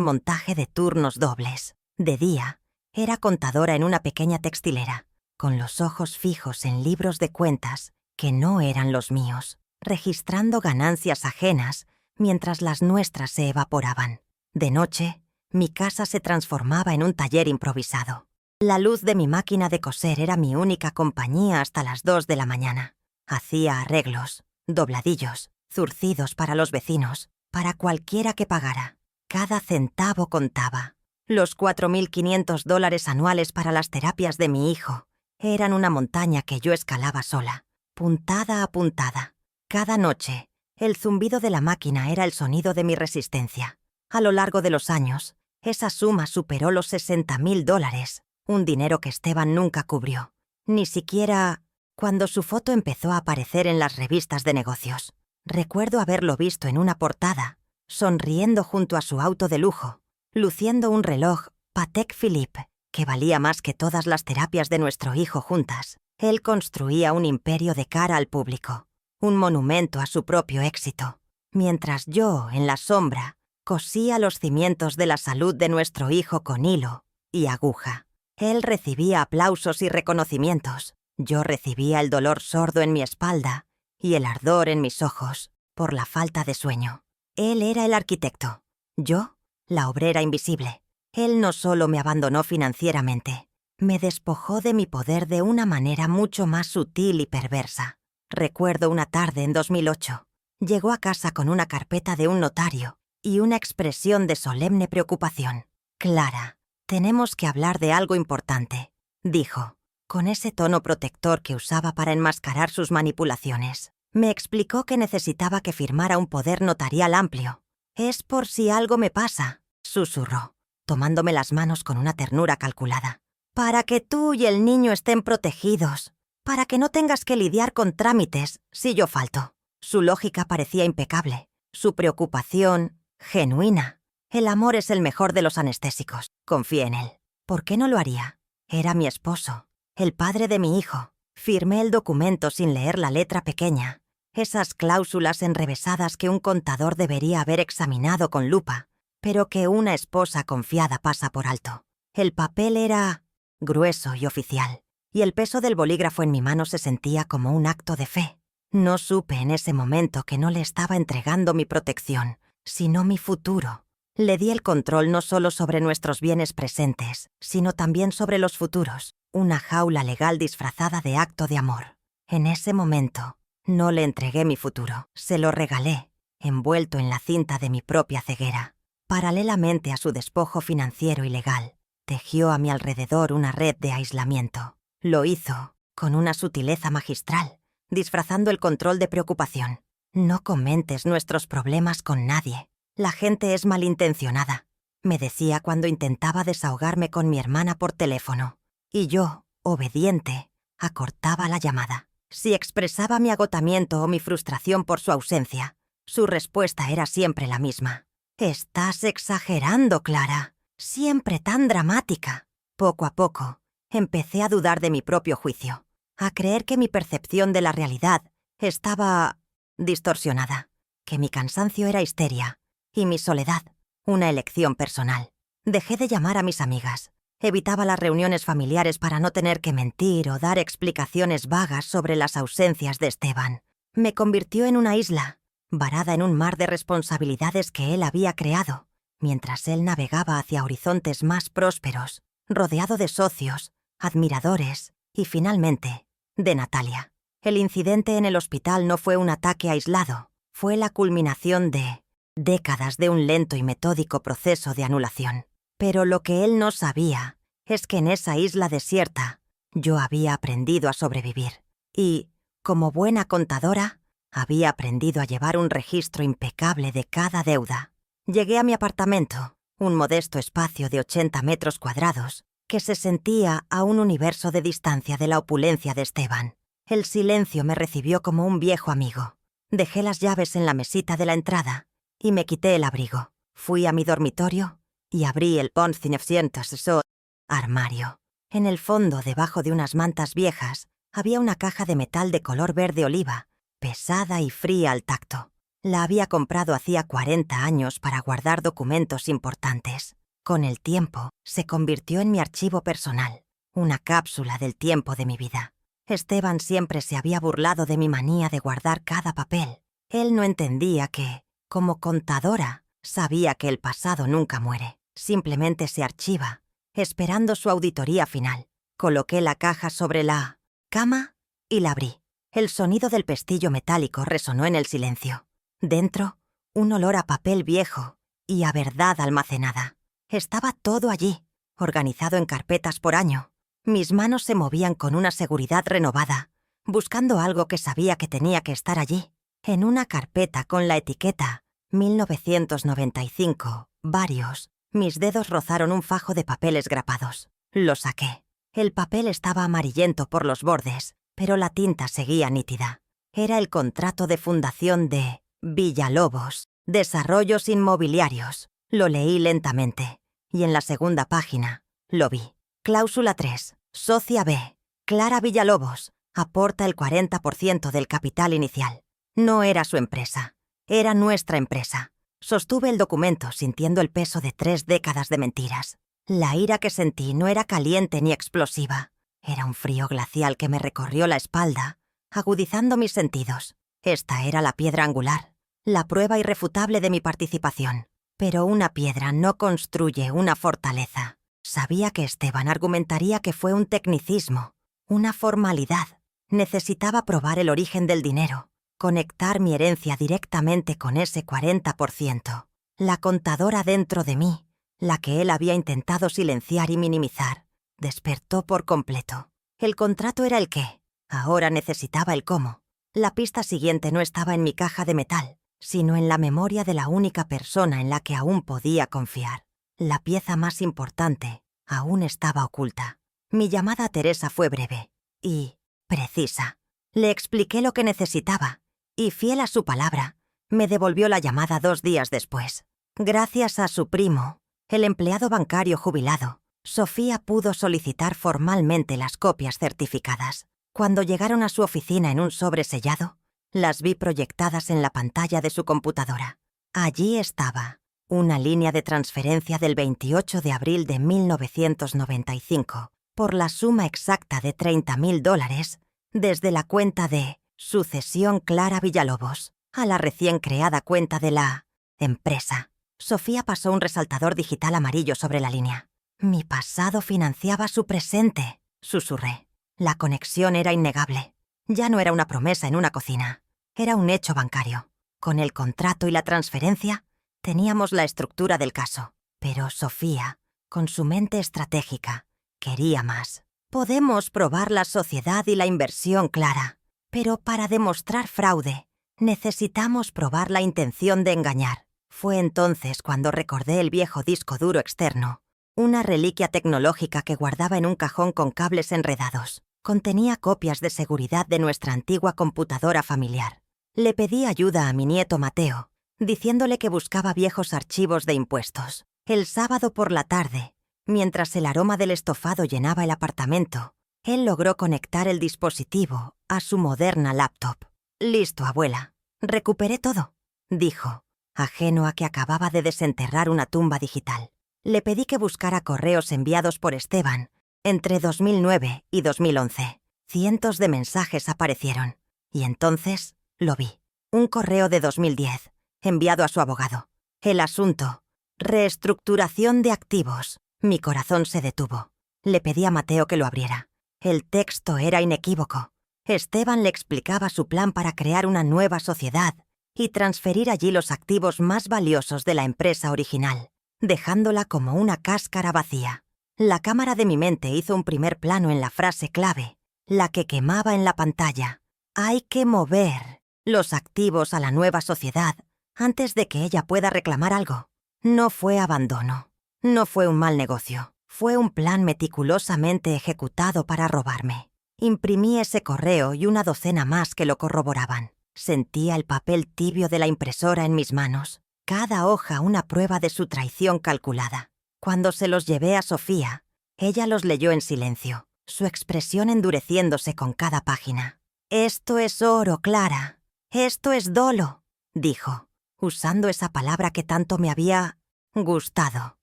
montaje de turnos dobles. De día, era contadora en una pequeña textilera, con los ojos fijos en libros de cuentas que no eran los míos, registrando ganancias ajenas mientras las nuestras se evaporaban. De noche, mi casa se transformaba en un taller improvisado. La luz de mi máquina de coser era mi única compañía hasta las 2 de la mañana. Hacía arreglos, dobladillos, zurcidos para los vecinos, para cualquiera que pagara. Cada centavo contaba. Los $4.500 anuales para las terapias de mi hijo eran una montaña que yo escalaba sola, puntada a puntada. Cada noche, el zumbido de la máquina era el sonido de mi resistencia. A lo largo de los años, esa suma superó los $60.000, un dinero que Esteban nunca cubrió, ni siquiera cuando su foto empezó a aparecer en las revistas de negocios. Recuerdo haberlo visto en una portada, sonriendo junto a su auto de lujo, luciendo un reloj Patek Philippe que valía más que todas las terapias de nuestro hijo juntas. Él construía un imperio de cara al público, un monumento a su propio éxito, mientras yo, en la sombra, cosía los cimientos de la salud de nuestro hijo con hilo y aguja. Él recibía aplausos y reconocimientos. Yo recibía el dolor sordo en mi espalda y el ardor en mis ojos por la falta de sueño. Él era el arquitecto, yo, la obrera invisible. Él no solo me abandonó financieramente, me despojó de mi poder de una manera mucho más sutil y perversa. Recuerdo una tarde en 2008. Llegó a casa con una carpeta de un notario y una expresión de solemne preocupación. «Clara, tenemos que hablar de algo importante», dijo, con ese tono protector que usaba para enmascarar sus manipulaciones. Me explicó que necesitaba que firmara un poder notarial amplio. «Es por si algo me pasa», susurró, tomándome las manos con una ternura calculada. «Para que tú y el niño estén protegidos, para que no tengas que lidiar con trámites si yo falto». Su lógica parecía impecable, su preocupación genuina. El amor es el mejor de los anestésicos. Confié en él. ¿Por qué no lo haría? Era mi esposo, el padre de mi hijo. Firmé el documento sin leer la letra pequeña, esas cláusulas enrevesadas que un contador debería haber examinado con lupa, pero que una esposa confiada pasa por alto. El papel era grueso y oficial, y el peso del bolígrafo en mi mano se sentía como un acto de fe. No supe en ese momento que no le estaba entregando mi protección, sino mi futuro. Le di el control no solo sobre nuestros bienes presentes, sino también sobre los futuros, una jaula legal disfrazada de acto de amor. En ese momento, no le entregué mi futuro, se lo regalé, envuelto en la cinta de mi propia ceguera. Paralelamente a su despojo financiero y legal, tejió a mi alrededor una red de aislamiento. Lo hizo con una sutileza magistral, disfrazando el control de preocupación. «No comentes nuestros problemas con nadie. La gente es malintencionada», me decía cuando intentaba desahogarme con mi hermana por teléfono. Y yo, obediente, acortaba la llamada. Si expresaba mi agotamiento o mi frustración por su ausencia, su respuesta era siempre la misma. «Estás exagerando, Clara. Siempre tan dramática». Poco a poco, Empecé a dudar de mi propio juicio, a creer que mi percepción de la realidad estaba distorsionada, que mi cansancio era histeria y mi soledad una elección personal. Dejé de llamar a mis amigas. Evitaba las reuniones familiares para no tener que mentir o dar explicaciones vagas sobre las ausencias de Esteban. Me convirtió en una isla, varada en un mar de responsabilidades que él había creado, mientras él navegaba hacia horizontes más prósperos, rodeado de socios, admiradores y, finalmente, de Natalia. El incidente en el hospital no fue un ataque aislado, fue la culminación de décadas de un lento y metódico proceso de anulación. Pero lo que él no sabía es que en esa isla desierta yo había aprendido a sobrevivir y, como buena contadora, había aprendido a llevar un registro impecable de cada deuda. Llegué a mi apartamento, un modesto espacio de 80 metros cuadrados, que se sentía a un universo de distancia de la opulencia de Esteban. El silencio me recibió como un viejo amigo. Dejé las llaves en la mesita de la entrada y me quité el abrigo. Fui a mi dormitorio y abrí el 1900 armario. En el fondo, debajo de unas mantas viejas, había una caja de metal de color verde oliva, pesada y fría al tacto. La había comprado hacía 40 años para guardar documentos importantes. Con el tiempo, se convirtió en mi archivo personal, una cápsula del tiempo de mi vida. Esteban siempre se había burlado de mi manía de guardar cada papel. Él no entendía que, como contadora, sabía que el pasado nunca muere. Simplemente se archiva, esperando su auditoría final. Coloqué la caja sobre la cama y la abrí. El sonido del pestillo metálico resonó en el silencio. Dentro, un olor a papel viejo y a verdad almacenada. Estaba todo allí, organizado en carpetas por año. Mis manos se movían con una seguridad renovada, buscando algo que sabía que tenía que estar allí. En una carpeta con la etiqueta 1995, varios, mis dedos rozaron un fajo de papeles grapados. Lo saqué. El papel estaba amarillento por los bordes, pero la tinta seguía nítida. Era el contrato de fundación de Villalobos, Desarrollos Inmobiliarios. Lo leí lentamente, y en la segunda página lo vi. Cláusula 3. Socia B. Clara Villalobos. Aporta el 40% del capital inicial. No era su empresa. Era nuestra empresa. Sostuve el documento sintiendo el peso de 3 décadas de mentiras. La ira que sentí no era caliente ni explosiva. Era un frío glacial que me recorrió la espalda, agudizando mis sentidos. Esta era la piedra angular, la prueba irrefutable de mi participación. Pero una piedra no construye una fortaleza. Sabía que Esteban argumentaría que fue un tecnicismo, una formalidad. Necesitaba probar el origen del dinero, conectar mi herencia directamente con ese 40%. La contadora dentro de mí, la que él había intentado silenciar y minimizar, despertó por completo. El contrato era el qué, ahora necesitaba el cómo. La pista siguiente no estaba en mi caja de metal, sino en la memoria de la única persona en la que aún podía confiar. La pieza más importante aún estaba oculta. Mi llamada a Teresa fue breve y precisa. Le expliqué lo que necesitaba y, fiel a su palabra, me devolvió la llamada 2 días después. Gracias a su primo, el empleado bancario jubilado, Sofía pudo solicitar formalmente las copias certificadas. Cuando llegaron a su oficina en un sobre sellado, las vi proyectadas en la pantalla de su computadora. Allí estaba, una línea de transferencia del 28 de abril de 1995, por la suma exacta de $30.000, desde la cuenta de Sucesión Clara Villalobos a la recién creada cuenta de la empresa. Sofía pasó un resaltador digital amarillo sobre la línea. Mi pasado financiaba su presente, susurré. La conexión era innegable. Ya no era una promesa en una cocina. Era un hecho bancario. Con el contrato y la transferencia, teníamos la estructura del caso. Pero Sofía, con su mente estratégica, quería más. Podemos probar la sociedad y la inversión clara, pero para demostrar fraude, necesitamos probar la intención de engañar. Fue entonces cuando recordé el viejo disco duro externo, una reliquia tecnológica que guardaba en un cajón con cables enredados. Contenía copias de seguridad de nuestra antigua computadora familiar. Le pedí ayuda a mi nieto Mateo, diciéndole que buscaba viejos archivos de impuestos. El sábado por la tarde, Mientras el aroma del estofado llenaba el apartamento, él logró conectar el dispositivo a su moderna laptop. «Listo, abuela. Recuperé todo», dijo, ajeno a que acababa de desenterrar una tumba digital. Le pedí que buscara correos enviados por Esteban entre 2009 y 2011. Cientos de mensajes aparecieron, y entonces lo vi. Un correo de 2010, enviado a su abogado. El asunto: reestructuración de activos. Mi corazón se detuvo. Le pedí a Mateo que lo abriera. El texto era inequívoco. Esteban le explicaba su plan para crear una nueva sociedad y transferir allí los activos más valiosos de la empresa original, dejándola como una cáscara vacía. La cámara de mi mente hizo un primer plano en la frase clave, la que quemaba en la pantalla. Hay que mover los activos a la nueva sociedad antes de que ella pueda reclamar algo. No fue abandono. No fue un mal negocio. Fue un plan meticulosamente ejecutado para robarme. Imprimí ese correo y una docena más que lo corroboraban. Sentía el papel tibio de la impresora en mis manos. Cada hoja una prueba de su traición calculada. Cuando se los llevé a Sofía, ella los leyó en silencio, su expresión endureciéndose con cada página. «Esto es oro, Clara. Esto es dolo», dijo, usando esa palabra que tanto me había gustado.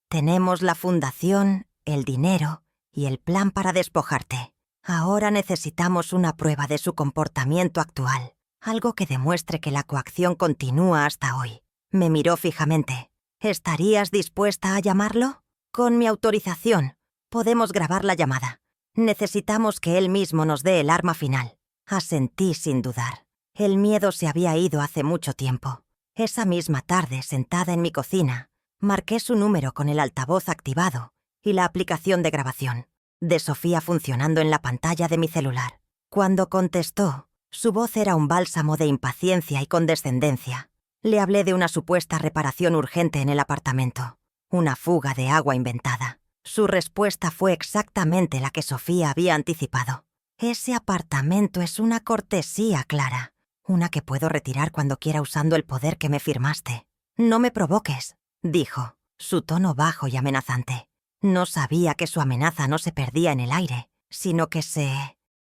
«Tenemos la fundación, el dinero y el plan para despojarte. Ahora necesitamos una prueba de su comportamiento actual, algo que demuestre que la coacción continúa hasta hoy». Me miró fijamente. «¿Estarías dispuesta a llamarlo? Con mi autorización, podemos grabar la llamada. Necesitamos que él mismo nos dé el arma final». Asentí sin dudar. El miedo se había ido hace mucho tiempo. Esa misma tarde, sentada en mi cocina, marqué su número con el altavoz activado y la aplicación de grabación de Sofía funcionando en la pantalla de mi celular. Cuando contestó, su voz era un bálsamo de impaciencia y condescendencia. Le hablé de una supuesta reparación urgente en el apartamento, una fuga de agua inventada. Su respuesta fue exactamente la que Sofía había anticipado. «Ese apartamento es una cortesía, Clara, una que puedo retirar cuando quiera usando el poder que me firmaste. No me provoques», dijo, su tono bajo y amenazante. No sabía que su amenaza no se perdía en el aire, sino que se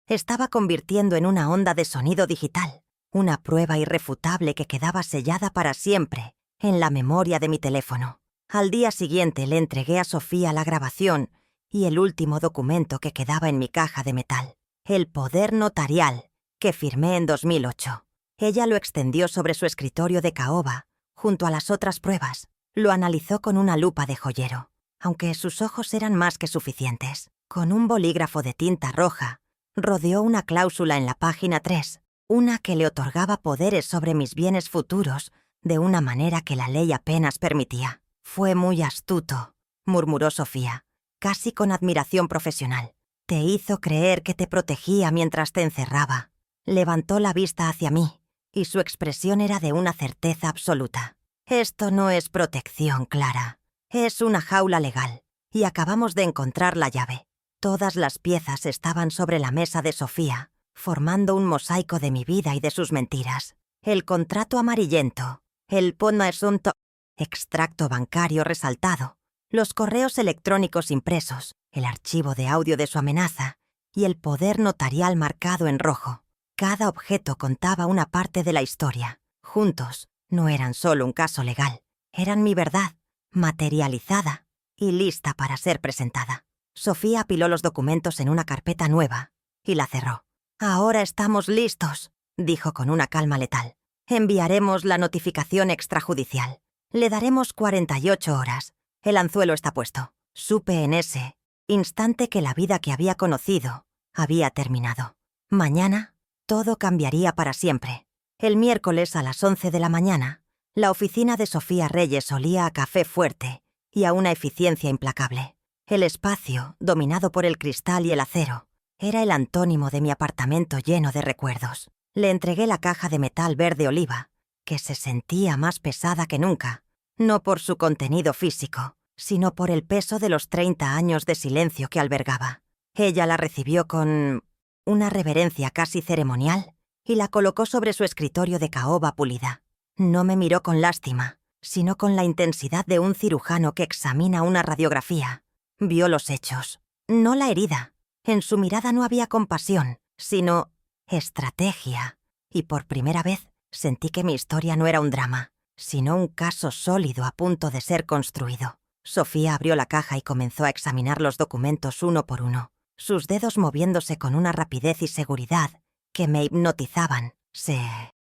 estaba convirtiendo en una onda de sonido digital, una prueba irrefutable que quedaba sellada para siempre en la memoria de mi teléfono. Al día siguiente le entregué a Sofía la grabación y el último documento que quedaba en mi caja de metal, el poder notarial, que firmé en 2008. Ella lo extendió sobre su escritorio de caoba, junto a las otras pruebas. Lo analizó con una lupa de joyero, aunque sus ojos eran más que suficientes. Con un bolígrafo de tinta roja, rodeó una cláusula en la página 3, una que le otorgaba poderes sobre mis bienes futuros de una manera que la ley apenas permitía. «Fue muy astuto», murmuró Sofía, casi con admiración profesional. «Te hizo creer que te protegía mientras te encerraba». Levantó la vista hacia mí, y su expresión era de una certeza absoluta. «Esto no es protección, Clara. Es una jaula legal, y acabamos de encontrar la llave». Todas las piezas estaban sobre la mesa de Sofía, formando un mosaico de mi vida y de sus mentiras. El contrato amarillento, el asunto, extracto bancario resaltado, los correos electrónicos impresos, el archivo de audio de su amenaza y el poder notarial marcado en rojo. Cada objeto contaba una parte de la historia. Juntos, no eran solo un caso legal, eran mi verdad, materializada y lista para ser presentada. Sofía apiló los documentos en una carpeta nueva y la cerró. «Ahora estamos listos», dijo con una calma letal. «Enviaremos la notificación extrajudicial. Le daremos 48 horas. El anzuelo está puesto». Supe en ese instante que la vida que había conocido había terminado. Mañana, todo cambiaría para siempre. El miércoles a las 11 de la mañana, la oficina de Sofía Reyes olía a café fuerte y a una eficiencia implacable. El espacio, dominado por el cristal y el acero, era el antónimo de mi apartamento lleno de recuerdos. Le entregué la caja de metal verde oliva, que se sentía más pesada que nunca, no por su contenido físico, sino por el peso de los 30 años de silencio que albergaba. Ella la recibió con una reverencia casi ceremonial y la colocó sobre su escritorio de caoba pulida. No me miró con lástima, sino con la intensidad de un cirujano que examina una radiografía. Vio los hechos, no la herida. En su mirada no había compasión, sino estrategia. Y por primera vez sentí que mi historia no era un drama, sino un caso sólido a punto de ser construido. Sofía abrió la caja y comenzó a examinar los documentos uno por uno, sus dedos moviéndose con una rapidez y seguridad que me hipnotizaban. Se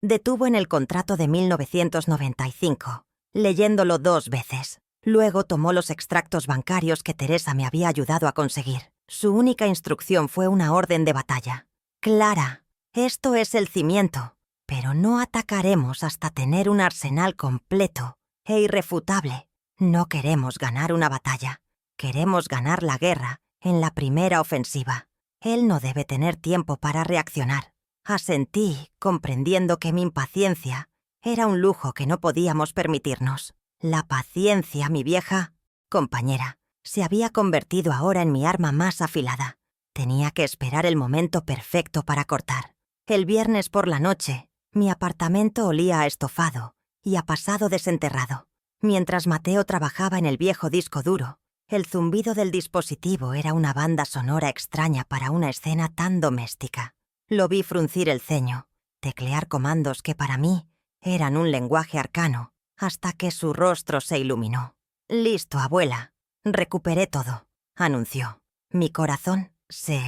detuvo en el contrato de 1995, leyéndolo 2 veces. Luego tomó los extractos bancarios que Teresa me había ayudado a conseguir. Su única instrucción fue una orden de batalla. Clara, esto es el cimiento, pero no atacaremos hasta tener un arsenal completo e irrefutable. No queremos ganar una batalla, queremos ganar la guerra en la primera ofensiva. Él no debe tener tiempo para reaccionar. Asentí, comprendiendo que mi impaciencia era un lujo que no podíamos permitirnos. La paciencia, mi vieja compañera, se había convertido ahora en mi arma más afilada. Tenía que esperar el momento perfecto para cortar. El viernes por la noche, mi apartamento olía a estofado y a pasado desenterrado. Mientras Mateo trabajaba en el viejo disco duro, el zumbido del dispositivo era una banda sonora extraña para una escena tan doméstica. Lo vi fruncir el ceño, teclear comandos que para mí eran un lenguaje arcano, hasta que su rostro se iluminó. «Listo, abuela. Recuperé todo», anunció. Mi corazón se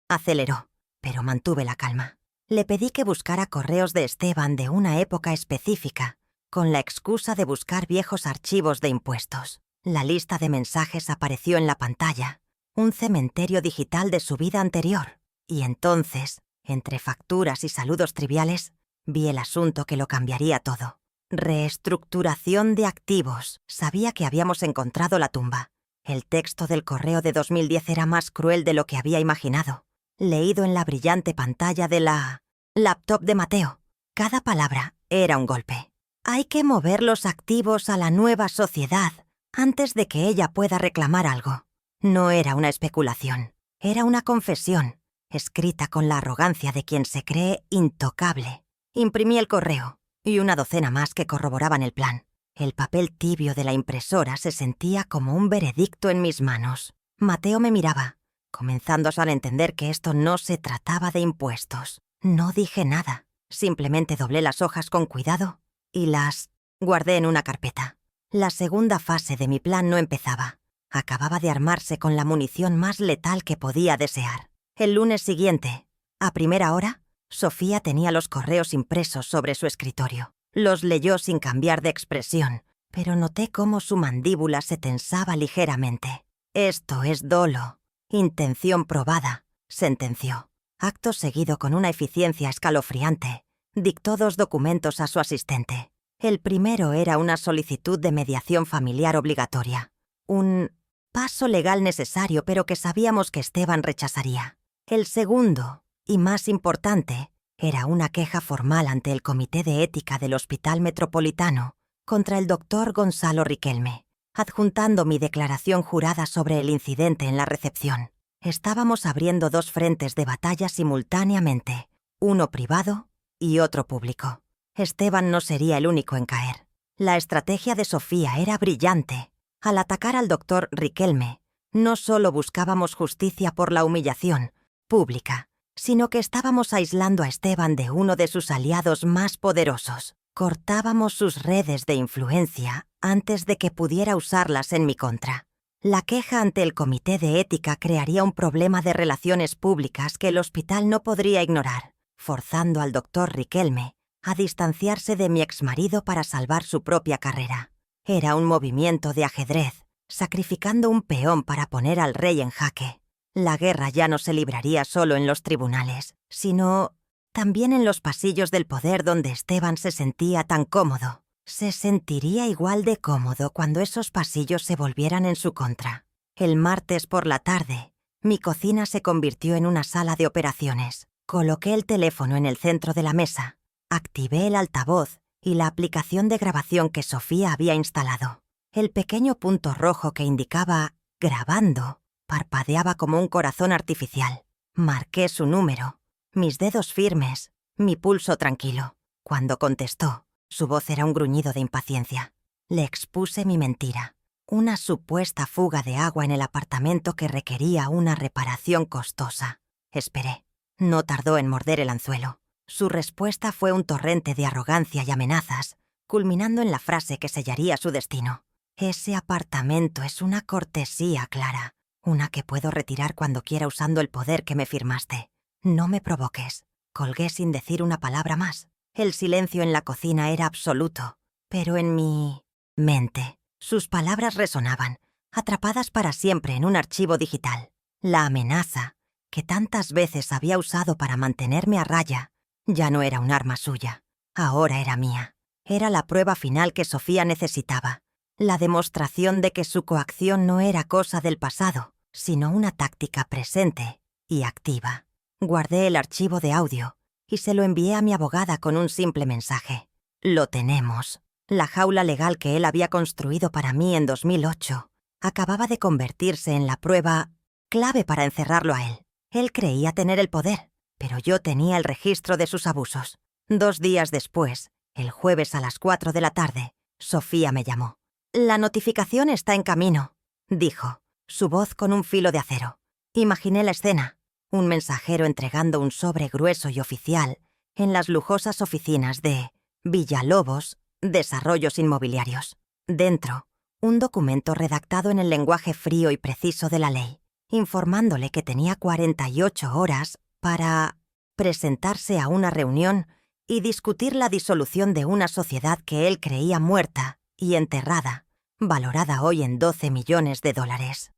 aceleró, pero mantuve la calma. Le pedí que buscara correos de Esteban de una época específica, con la excusa de buscar viejos archivos de impuestos. La lista de mensajes apareció en la pantalla, un cementerio digital de su vida anterior, y entonces, entre facturas y saludos triviales, vi el asunto que lo cambiaría todo. Reestructuración de activos. Sabía que habíamos encontrado la tumba. El texto del correo de 2010 era más cruel de lo que había imaginado. Leído en la brillante pantalla de la laptop de Mateo, cada palabra era un golpe. Hay que mover los activos a la nueva sociedad antes de que ella pueda reclamar algo. No era una especulación, era una confesión, escrita con la arrogancia de quien se cree intocable. Imprimí el correo y una docena más que corroboraban el plan. El papel tibio de la impresora se sentía como un veredicto en mis manos. Mateo me miraba, comenzando a entender que esto no se trataba de impuestos. No dije nada, simplemente doblé las hojas con cuidado y las guardé en una carpeta. La segunda fase de mi plan no empezaba. Acababa de armarse con la munición más letal que podía desear. El lunes siguiente, a primera hora, Sofía tenía los correos impresos sobre su escritorio. Los leyó sin cambiar de expresión, pero noté cómo su mandíbula se tensaba ligeramente. «Esto es dolo. Intención probada», sentenció. Acto seguido, con una eficiencia escalofriante, dictó 2 documentos a su asistente. El primero era una solicitud de mediación familiar obligatoria. Un paso legal necesario, pero que sabíamos que Esteban rechazaría. El segundo, y más importante, era una queja formal ante el Comité de Ética del Hospital Metropolitano contra el doctor Gonzalo Riquelme, adjuntando mi declaración jurada sobre el incidente en la recepción. Estábamos abriendo 2 frentes de batalla simultáneamente, uno privado y otro público. Esteban no sería el único en caer. La estrategia de Sofía era brillante. Al atacar al doctor Riquelme, no solo buscábamos justicia por la humillación pública, sino que estábamos aislando a Esteban de uno de sus aliados más poderosos. Cortábamos sus redes de influencia antes de que pudiera usarlas en mi contra. La queja ante el Comité de Ética crearía un problema de relaciones públicas que el hospital no podría ignorar, forzando al doctor Riquelme a distanciarse de mi exmarido para salvar su propia carrera. Era un movimiento de ajedrez, sacrificando un peón para poner al rey en jaque. La guerra ya no se libraría solo en los tribunales, sino también en los pasillos del poder donde Esteban se sentía tan cómodo. Se sentiría igual de cómodo cuando esos pasillos se volvieran en su contra. El martes por la tarde, mi cocina se convirtió en una sala de operaciones. Coloqué el teléfono en el centro de la mesa, activé el altavoz y la aplicación de grabación que Sofía había instalado. El pequeño punto rojo que indicaba «grabando» parpadeaba como un corazón artificial. Marqué su número, mis dedos firmes, mi pulso tranquilo. Cuando contestó, su voz era un gruñido de impaciencia. Le expuse mi mentira. Una supuesta fuga de agua en el apartamento que requería una reparación costosa. Esperé. No tardó en morder el anzuelo. Su respuesta fue un torrente de arrogancia y amenazas, culminando en la frase que sellaría su destino. Ese apartamento es una cortesía, Clara. Una que puedo retirar cuando quiera usando el poder que me firmaste. No me provoques. Colgué sin decir una palabra más. El silencio en la cocina era absoluto, pero en mi mente sus palabras resonaban, atrapadas para siempre en un archivo digital. La amenaza, que tantas veces había usado para mantenerme a raya, ya no era un arma suya. Ahora era mía. Era la prueba final que Sofía necesitaba. La demostración de que su coacción no era cosa del pasado, sino una táctica presente y activa. Guardé el archivo de audio y se lo envié a mi abogada con un simple mensaje. Lo tenemos. La jaula legal que él había construido para mí en 2008 acababa de convertirse en la prueba clave para encerrarlo a él. Él creía tener el poder, pero yo tenía el registro de sus abusos. 2 días después, el jueves a las 4 de la tarde, Sofía me llamó. «La notificación está en camino», dijo, su voz con un filo de acero. Imaginé la escena. Un mensajero entregando un sobre grueso y oficial en las lujosas oficinas de Villalobos Desarrollos Inmobiliarios. Dentro, un documento redactado en el lenguaje frío y preciso de la ley, informándole que tenía 48 horas para presentarse a una reunión y discutir la disolución de una sociedad que él creía muerta y enterrada, valorada hoy en $12 millones.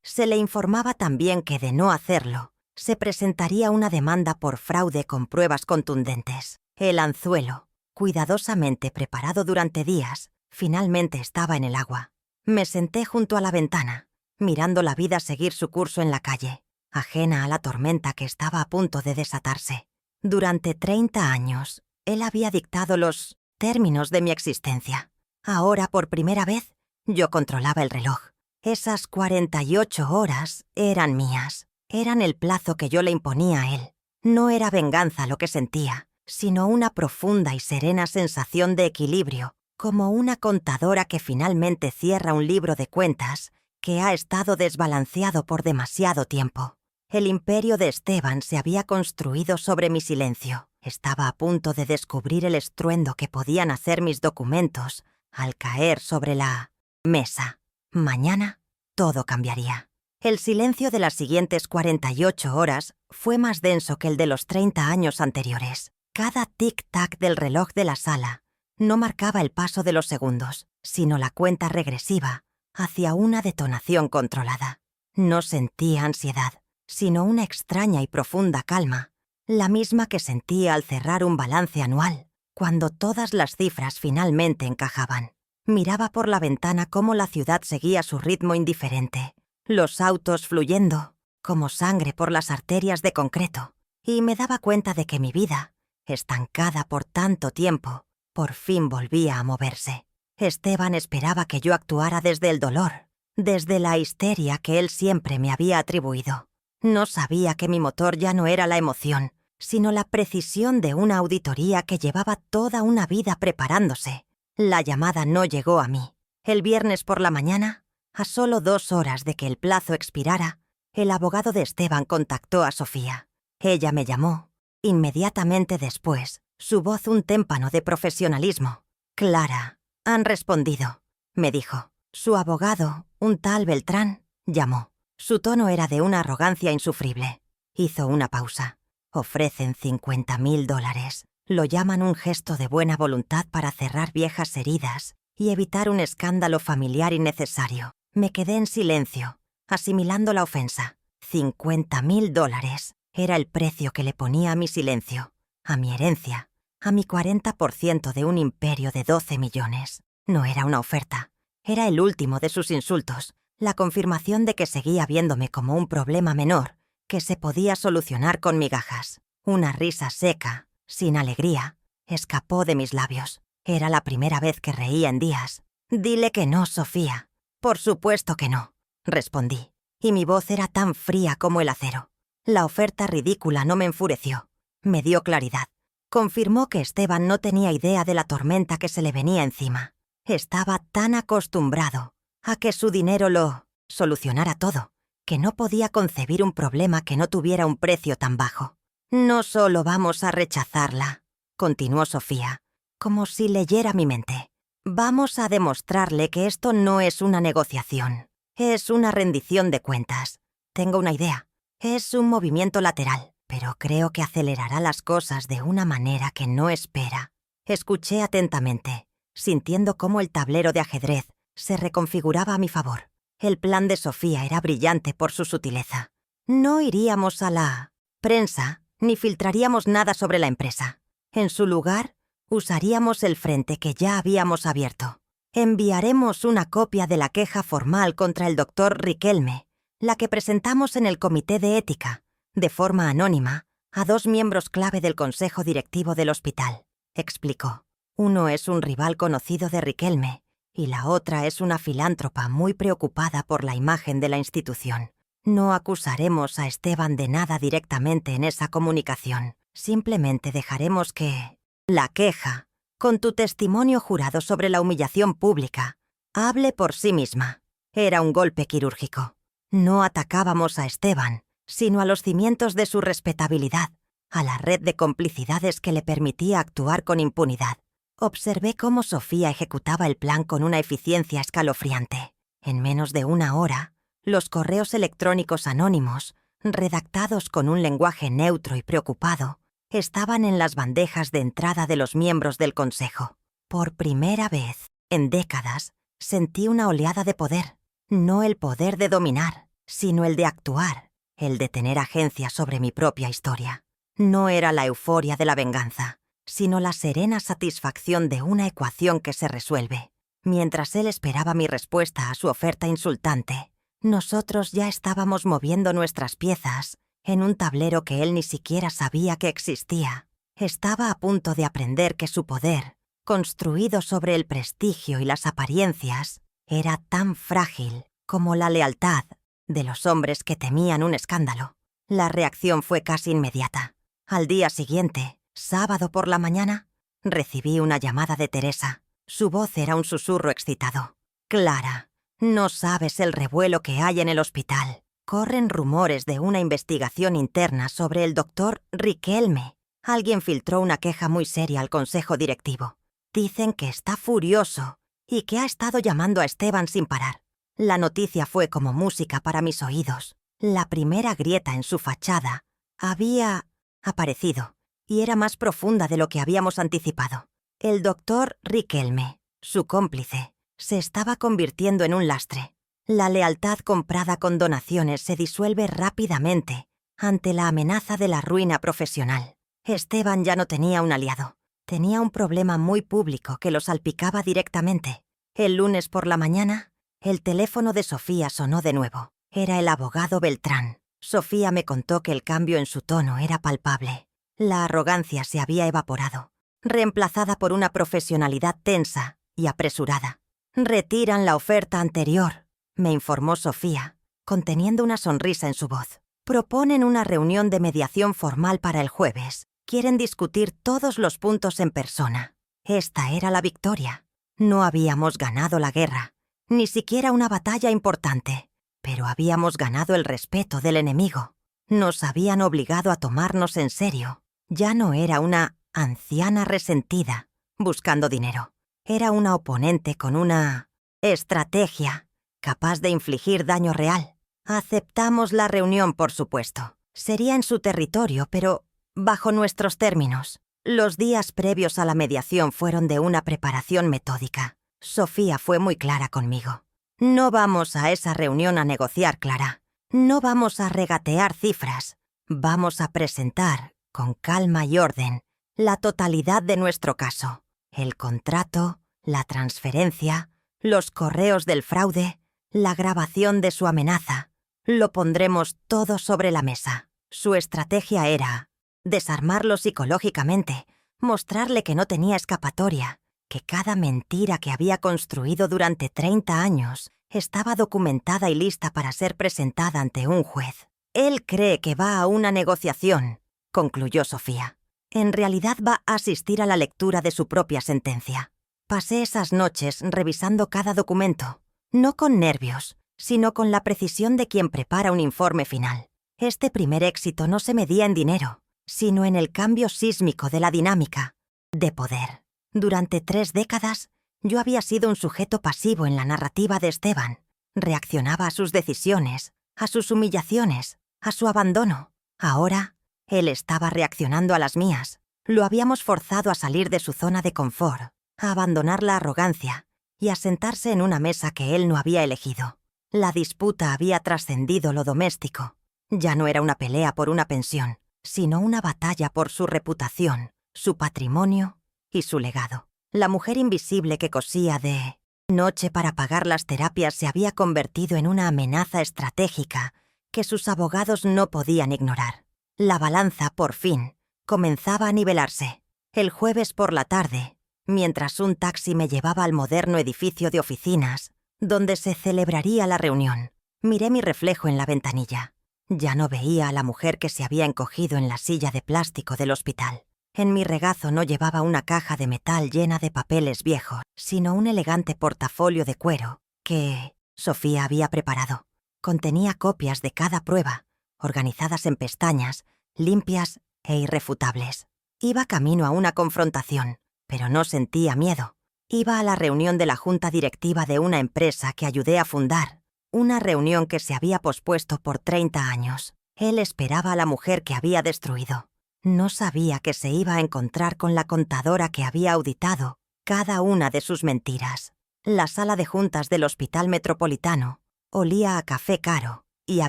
Se le informaba también que, de no hacerlo, se presentaría una demanda por fraude con pruebas contundentes. El anzuelo, cuidadosamente preparado durante días, finalmente estaba en el agua. Me senté junto a la ventana, mirando la vida seguir su curso en la calle, ajena a la tormenta que estaba a punto de desatarse. Durante 30 años, él había dictado los términos de mi existencia. Ahora, por primera vez, yo controlaba el reloj. Esas 48 horas eran mías. Eran el plazo que yo le imponía a él. No era venganza lo que sentía, sino una profunda y serena sensación de equilibrio, como una contadora que finalmente cierra un libro de cuentas que ha estado desbalanceado por demasiado tiempo. El imperio de Esteban se había construido sobre mi silencio. Estaba a punto de descubrir el estruendo que podían hacer mis documentos al caer sobre la mesa. Mañana todo cambiaría. El silencio de las siguientes 48 horas fue más denso que el de los 30 años anteriores. Cada tic-tac del reloj de la sala no marcaba el paso de los segundos, sino la cuenta regresiva hacia una detonación controlada. No sentía ansiedad, sino una extraña y profunda calma, la misma que sentía al cerrar un balance anual, cuando todas las cifras finalmente encajaban. Miraba por la ventana cómo la ciudad seguía su ritmo indiferente, los autos fluyendo como sangre por las arterias de concreto, y me daba cuenta de que mi vida, estancada por tanto tiempo, por fin volvía a moverse. Esteban esperaba que yo actuara desde el dolor, desde la histeria que él siempre me había atribuido. No sabía que mi motor ya no era la emoción, sino la precisión de una auditoría que llevaba toda una vida preparándose. La llamada no llegó a mí. El viernes por la mañana, a solo 2 horas de que el plazo expirara, el abogado de Esteban contactó a Sofía. Ella me llamó. Inmediatamente después, su voz un témpano de profesionalismo. «Clara, han respondido», me dijo. Su abogado, un tal Beltrán, llamó. Su tono era de una arrogancia insufrible. Hizo una pausa. «Ofrecen $50.000. Lo llaman un gesto de buena voluntad para cerrar viejas heridas y evitar un escándalo familiar innecesario». Me quedé en silencio, asimilando la ofensa. $50.000 era el precio que le ponía a mi silencio, a mi herencia, a mi 40% de un imperio de 12 millones. No era una oferta. Era el último de sus insultos, la confirmación de que seguía viéndome como un problema menor que se podía solucionar con migajas. Una risa seca, sin alegría, escapó de mis labios. Era la primera vez que reía en días. «Dile que no, Sofía». «Por supuesto que no», respondí, y mi voz era tan fría como el acero. La oferta ridícula no me enfureció. Me dio claridad. Confirmó que Esteban no tenía idea de la tormenta que se le venía encima. Estaba tan acostumbrado a que su dinero lo solucionara todo, que no podía concebir un problema que no tuviera un precio tan bajo. No solo vamos a rechazarla, continuó Sofía, como si leyera mi mente. Vamos a demostrarle que esto no es una negociación, es una rendición de cuentas. Tengo una idea. Es un movimiento lateral, pero creo que acelerará las cosas de una manera que no espera. Escuché atentamente, sintiendo cómo el tablero de ajedrez se reconfiguraba a mi favor. El plan de Sofía era brillante por su sutileza. No iríamos a la prensa ni filtraríamos nada sobre la empresa. En su lugar, usaríamos el frente que ya habíamos abierto. Enviaremos una copia de la queja formal contra el Dr. Riquelme, la que presentamos en el Comité de Ética, de forma anónima, a 2 miembros clave del Consejo Directivo del hospital, explicó. Uno es un rival conocido de Riquelme y la otra es una filántropa muy preocupada por la imagen de la institución. No acusaremos a Esteban de nada directamente en esa comunicación. Simplemente dejaremos que la queja, con tu testimonio jurado sobre la humillación pública, hable por sí misma. Era un golpe quirúrgico. No atacábamos a Esteban, sino a los cimientos de su respetabilidad, a la red de complicidades que le permitía actuar con impunidad. Observé cómo Sofía ejecutaba el plan con una eficiencia escalofriante. En menos de 1 hora, los correos electrónicos anónimos, redactados con un lenguaje neutro y preocupado, estaban en las bandejas de entrada de los miembros del Consejo. Por primera vez, en décadas, sentí una oleada de poder. No el poder de dominar, sino el de actuar, el de tener agencia sobre mi propia historia. No era la euforia de la venganza, sino la serena satisfacción de una ecuación que se resuelve. Mientras él esperaba mi respuesta a su oferta insultante, nosotros ya estábamos moviendo nuestras piezas en un tablero que él ni siquiera sabía que existía. Estaba a punto de aprender que su poder, construido sobre el prestigio y las apariencias, era tan frágil como la lealtad de los hombres que temían un escándalo. La reacción fue casi inmediata. Al día siguiente, sábado por la mañana, recibí una llamada de Teresa. Su voz era un susurro excitado. «Clara, no sabes el revuelo que hay en el hospital. Corren rumores de una investigación interna sobre el doctor Riquelme. Alguien filtró una queja muy seria al consejo directivo. Dicen que está furioso y que ha estado llamando a Esteban sin parar». La noticia fue como música para mis oídos. La primera grieta en su fachada había aparecido y era más profunda de lo que habíamos anticipado. El doctor Riquelme, su cómplice, se estaba convirtiendo en un lastre. La lealtad comprada con donaciones se disuelve rápidamente ante la amenaza de la ruina profesional. Esteban ya no tenía un aliado. Tenía un problema muy público que lo salpicaba directamente. El lunes por la mañana, el teléfono de Sofía sonó de nuevo. Era el abogado Beltrán. Sofía me contó que el cambio en su tono era palpable. La arrogancia se había evaporado, reemplazada por una profesionalidad tensa y apresurada. «Retiran la oferta anterior», me informó Sofía, conteniendo una sonrisa en su voz. «Proponen una reunión de mediación formal para el jueves. Quieren discutir todos los puntos en persona». Esta era la victoria. No habíamos ganado la guerra, ni siquiera una batalla importante, pero habíamos ganado el respeto del enemigo. Nos habían obligado a tomarnos en serio. Ya no era una anciana resentida buscando dinero. Era una oponente con una estrategia capaz de infligir daño real. Aceptamos la reunión, por supuesto. Sería en su territorio, pero bajo nuestros términos. Los días previos a la mediación fueron de una preparación metódica. Sofía fue muy clara conmigo. «No vamos a esa reunión a negociar, Clara. No vamos a regatear cifras. Vamos a presentar, con calma y orden, la totalidad de nuestro caso. El contrato, la transferencia, los correos del fraude, la grabación de su amenaza. Lo pondremos todo sobre la mesa». Su estrategia era desarmarlo psicológicamente, mostrarle que no tenía escapatoria, que cada mentira que había construido durante 30 años estaba documentada y lista para ser presentada ante un juez. «Él cree que va a una negociación», concluyó Sofía. «En realidad va a asistir a la lectura de su propia sentencia». Pasé esas noches revisando cada documento. No con nervios, sino con la precisión de quien prepara un informe final. Este primer éxito no se medía en dinero, sino en el cambio sísmico de la dinámica, de poder. Durante 3 décadas, yo había sido un sujeto pasivo en la narrativa de Esteban. Reaccionaba a sus decisiones, a sus humillaciones, a su abandono. Ahora, él estaba reaccionando a las mías. Lo habíamos forzado a salir de su zona de confort, a abandonar la arrogancia y a sentarse en una mesa que él no había elegido. La disputa había trascendido lo doméstico. Ya no era una pelea por una pensión, sino una batalla por su reputación, su patrimonio y su legado. La mujer invisible que cosía de noche para pagar las terapias se había convertido en una amenaza estratégica que sus abogados no podían ignorar. La balanza, por fin, comenzaba a nivelarse. El jueves por la tarde, mientras un taxi me llevaba al moderno edificio de oficinas, donde se celebraría la reunión, miré mi reflejo en la ventanilla. Ya no veía a la mujer que se había encogido en la silla de plástico del hospital. En mi regazo no llevaba una caja de metal llena de papeles viejos, sino un elegante portafolio de cuero que Sofía había preparado. Contenía copias de cada prueba, organizadas en pestañas, limpias e irrefutables. Iba camino a una confrontación, pero no sentía miedo. Iba a la reunión de la junta directiva de una empresa que ayudé a fundar, una reunión que se había pospuesto por 30 años. Él esperaba a la mujer que había destruido. No sabía que se iba a encontrar con la contadora que había auditado cada una de sus mentiras. La sala de juntas del Hospital Metropolitano olía a café caro y a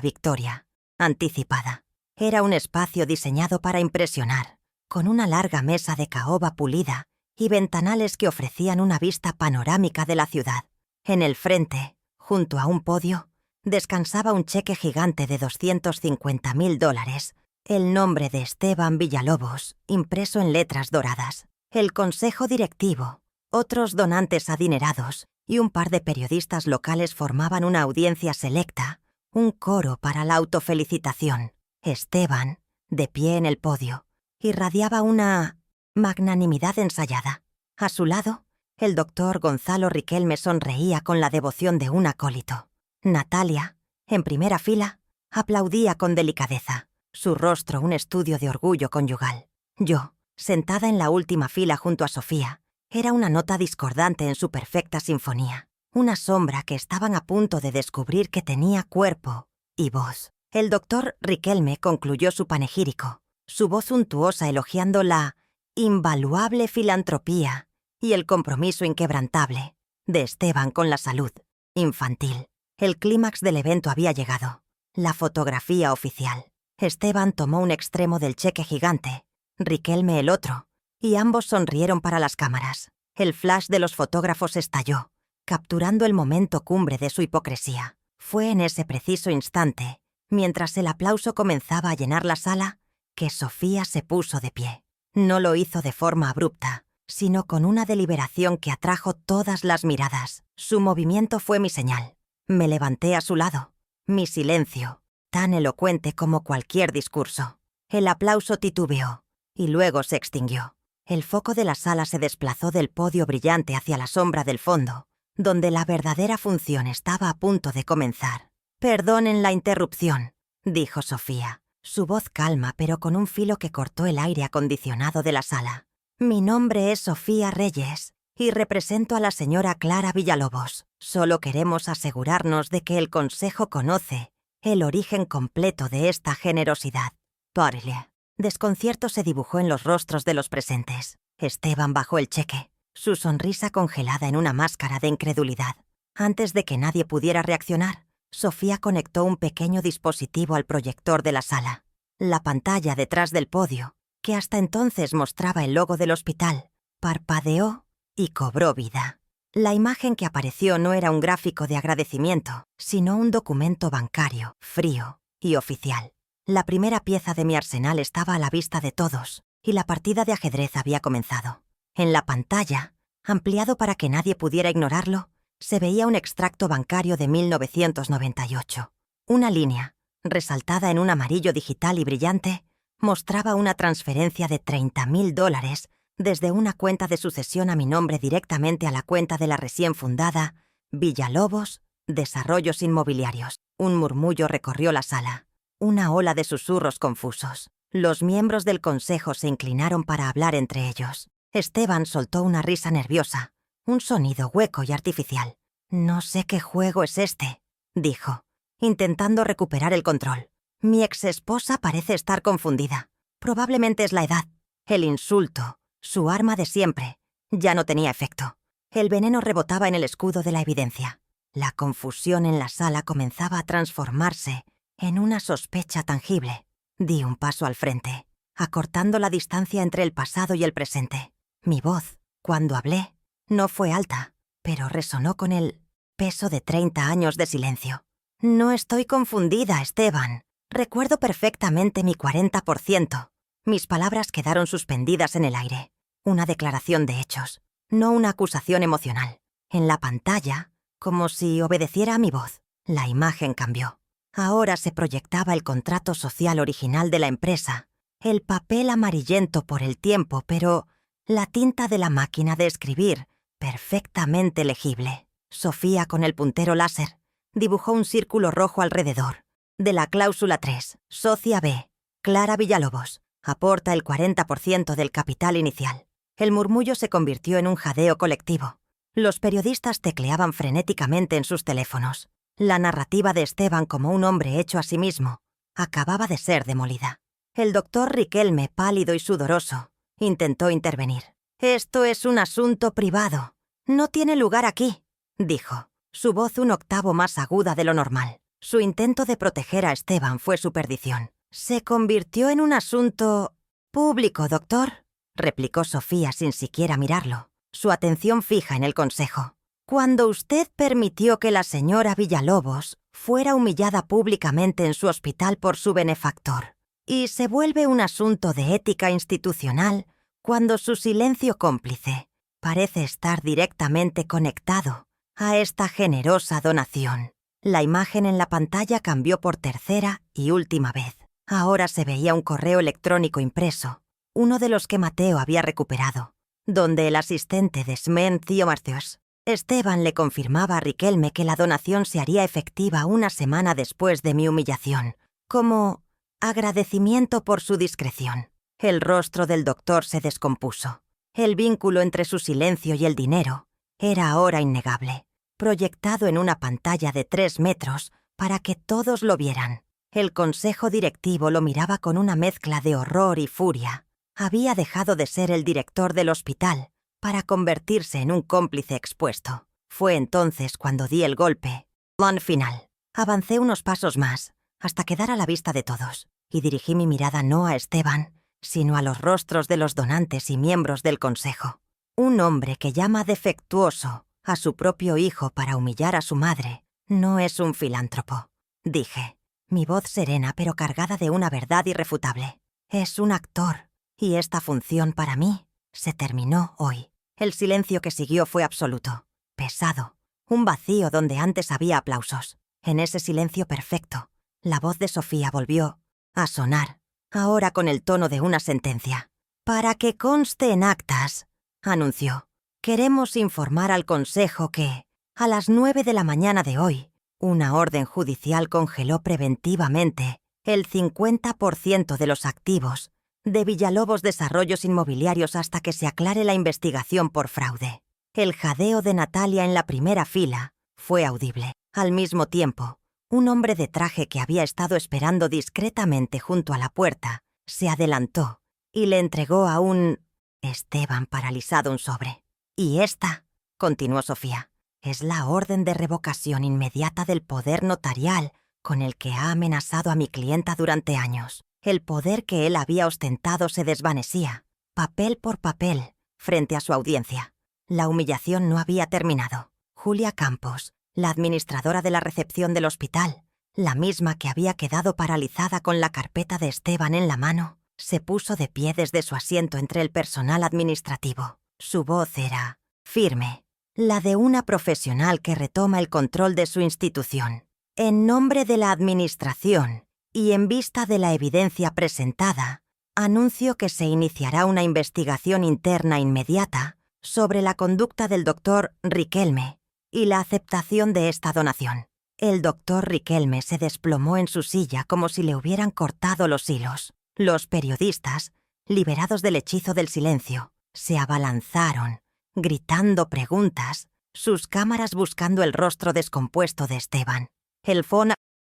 victoria anticipada. Era un espacio diseñado para impresionar, con una larga mesa de caoba pulida y ventanales que ofrecían una vista panorámica de la ciudad. En el frente, junto a un podio, descansaba un cheque gigante de $250.000, el nombre de Esteban Villalobos, impreso en letras doradas. El consejo directivo, otros donantes adinerados y un par de periodistas locales formaban una audiencia selecta, un coro para la autofelicitación. Esteban, de pie en el podio, irradiaba una magnanimidad ensayada. A su lado, el doctor Gonzalo Riquelme sonreía con la devoción de un acólito. Natalia, en primera fila, aplaudía con delicadeza, su rostro un estudio de orgullo conyugal. Yo, sentada en la última fila junto a Sofía, era una nota discordante en su perfecta sinfonía, una sombra que estaban a punto de descubrir que tenía cuerpo y voz. El doctor Riquelme concluyó su panegírico, su voz untuosa elogiando la invaluable filantropía y el compromiso inquebrantable de Esteban con la salud infantil. El clímax del evento había llegado, la fotografía oficial. Esteban tomó un extremo del cheque gigante, Riquelme el otro, y ambos sonrieron para las cámaras. El flash de los fotógrafos estalló, capturando el momento cumbre de su hipocresía. Fue en ese preciso instante, mientras el aplauso comenzaba a llenar la sala, que Sofía se puso de pie. No lo hizo de forma abrupta, sino con una deliberación que atrajo todas las miradas. Su movimiento fue mi señal. Me levanté a su lado. Mi silencio, tan elocuente como cualquier discurso. El aplauso titubeó, y luego se extinguió. El foco de la sala se desplazó del podio brillante hacia la sombra del fondo, donde la verdadera función estaba a punto de comenzar. «Perdonen la interrupción», dijo Sofía, su voz calma pero con un filo que cortó el aire acondicionado de la sala. «Mi nombre es Sofía Reyes y represento a la señora Clara Villalobos. Solo queremos asegurarnos de que el Consejo conoce el origen completo de esta generosidad». Parle. Desconcierto se dibujó en los rostros de los presentes. Esteban bajó el cheque, su sonrisa congelada en una máscara de incredulidad. Antes de que nadie pudiera reaccionar, Sofía conectó un pequeño dispositivo al proyector de la sala. La pantalla detrás del podio, que hasta entonces mostraba el logo del hospital, parpadeó y cobró vida. La imagen que apareció no era un gráfico de agradecimiento, sino un documento bancario, frío y oficial. La primera pieza de mi arsenal estaba a la vista de todos, y la partida de ajedrez había comenzado. En la pantalla, ampliado para que nadie pudiera ignorarlo, se veía un extracto bancario de 1998. Una línea, resaltada en un amarillo digital y brillante, mostraba una transferencia de $30.000 desde una cuenta de sucesión a mi nombre directamente a la cuenta de la recién fundada Villalobos Desarrollos inmobiliarios. Un murmullo recorrió la sala. Una ola de susurros confusos. Los miembros del consejo se inclinaron para hablar entre ellos. Esteban soltó una risa nerviosa, un sonido hueco y artificial. «No sé qué juego es este», dijo, intentando recuperar el control. «Mi exesposa parece estar confundida. Probablemente es la edad. El insulto, su arma de siempre, ya no tenía efecto. El veneno rebotaba en el escudo de la evidencia. La confusión en la sala comenzaba a transformarse en una sospecha tangible. Di un paso al frente, acortando la distancia entre el pasado y el presente. Mi voz, cuando hablé, no fue alta, pero resonó con el peso de 30 años de silencio. «No estoy confundida, Esteban. Recuerdo perfectamente mi 40%. Mis palabras quedaron suspendidas en el aire. Una declaración de hechos, no una acusación emocional. En la pantalla, como si obedeciera a mi voz, la imagen cambió. Ahora se proyectaba el contrato social original de la empresa, el papel amarillento por el tiempo, pero la tinta de la máquina de escribir, perfectamente legible. Sofía, con el puntero láser, dibujó un círculo rojo alrededor. De la cláusula 3, socia B, Clara Villalobos, aporta el 40% del capital inicial. El murmullo se convirtió en un jadeo colectivo. Los periodistas tecleaban frenéticamente en sus teléfonos. La narrativa de Esteban como un hombre hecho a sí mismo acababa de ser demolida. El doctor Riquelme, pálido y sudoroso, intentó intervenir. «Esto es un asunto privado. No tiene lugar aquí», dijo, su voz un octavo más aguda de lo normal. Su intento de proteger a Esteban fue su perdición. «Se convirtió en un asunto público, doctor», replicó Sofía sin siquiera mirarlo, su atención fija en el consejo. «Cuando usted permitió que la señora Villalobos fuera humillada públicamente en su hospital por su benefactor, y se vuelve un asunto de ética institucional cuando su silencio cómplice parece estar directamente conectado a esta generosa donación». La imagen en la pantalla cambió por tercera y última vez. Ahora se veía un correo electrónico impreso, uno de los que Mateo había recuperado, donde el asistente de Smen Thiomartheus, Esteban, le confirmaba a Riquelme que la donación se haría efectiva una semana después de mi humillación, como agradecimiento por su discreción. El rostro del doctor se descompuso. El vínculo entre su silencio y el dinero era ahora innegable, proyectado en una pantalla de 3 metros para que todos lo vieran. El consejo directivo lo miraba con una mezcla de horror y furia. Había dejado de ser el director del hospital para convertirse en un cómplice expuesto. Fue entonces cuando di el golpe. Plan final. Avancé unos pasos más, hasta quedar a la vista de todos, y dirigí mi mirada no a Esteban, sino a los rostros de los donantes y miembros del consejo. Un hombre que llama defectuoso a su propio hijo para humillar a su madre no es un filántropo, dije, mi voz serena pero cargada de una verdad irrefutable. Es un actor, y esta función para mí se terminó hoy. El silencio que siguió fue absoluto, pesado, un vacío donde antes había aplausos. En ese silencio perfecto, la voz de Sofía volvió a sonar, ahora con el tono de una sentencia. «Para que conste en actas», anunció, «queremos informar al Consejo que, a las 9 de la mañana de hoy, una orden judicial congeló preventivamente el 50% de los activos de Villalobos Desarrollos Inmobiliarios hasta que se aclare la investigación por fraude». El jadeo de Natalia en la primera fila fue audible. Al mismo tiempo, un hombre de traje que había estado esperando discretamente junto a la puerta se adelantó y le entregó a un Esteban paralizado un sobre. «Y esta», continuó Sofía, «es la orden de revocación inmediata del poder notarial con el que ha amenazado a mi clienta durante años. El poder que él había ostentado se desvanecía, papel por papel, frente a su audiencia. La humillación no había terminado. Julia Campos, la administradora de la recepción del hospital, la misma que había quedado paralizada con la carpeta de Esteban en la mano, se puso de pie desde su asiento entre el personal administrativo. Su voz era firme, la de una profesional que retoma el control de su institución. «En nombre de la Administración y en vista de la evidencia presentada, anuncio que se iniciará una investigación interna inmediata sobre la conducta del doctor Riquelme y la aceptación de esta donación. El doctor Riquelme se desplomó en su silla como si le hubieran cortado los hilos. Los periodistas, liberados del hechizo del silencio, se abalanzaron, gritando preguntas, sus cámaras buscando el rostro descompuesto de Esteban. El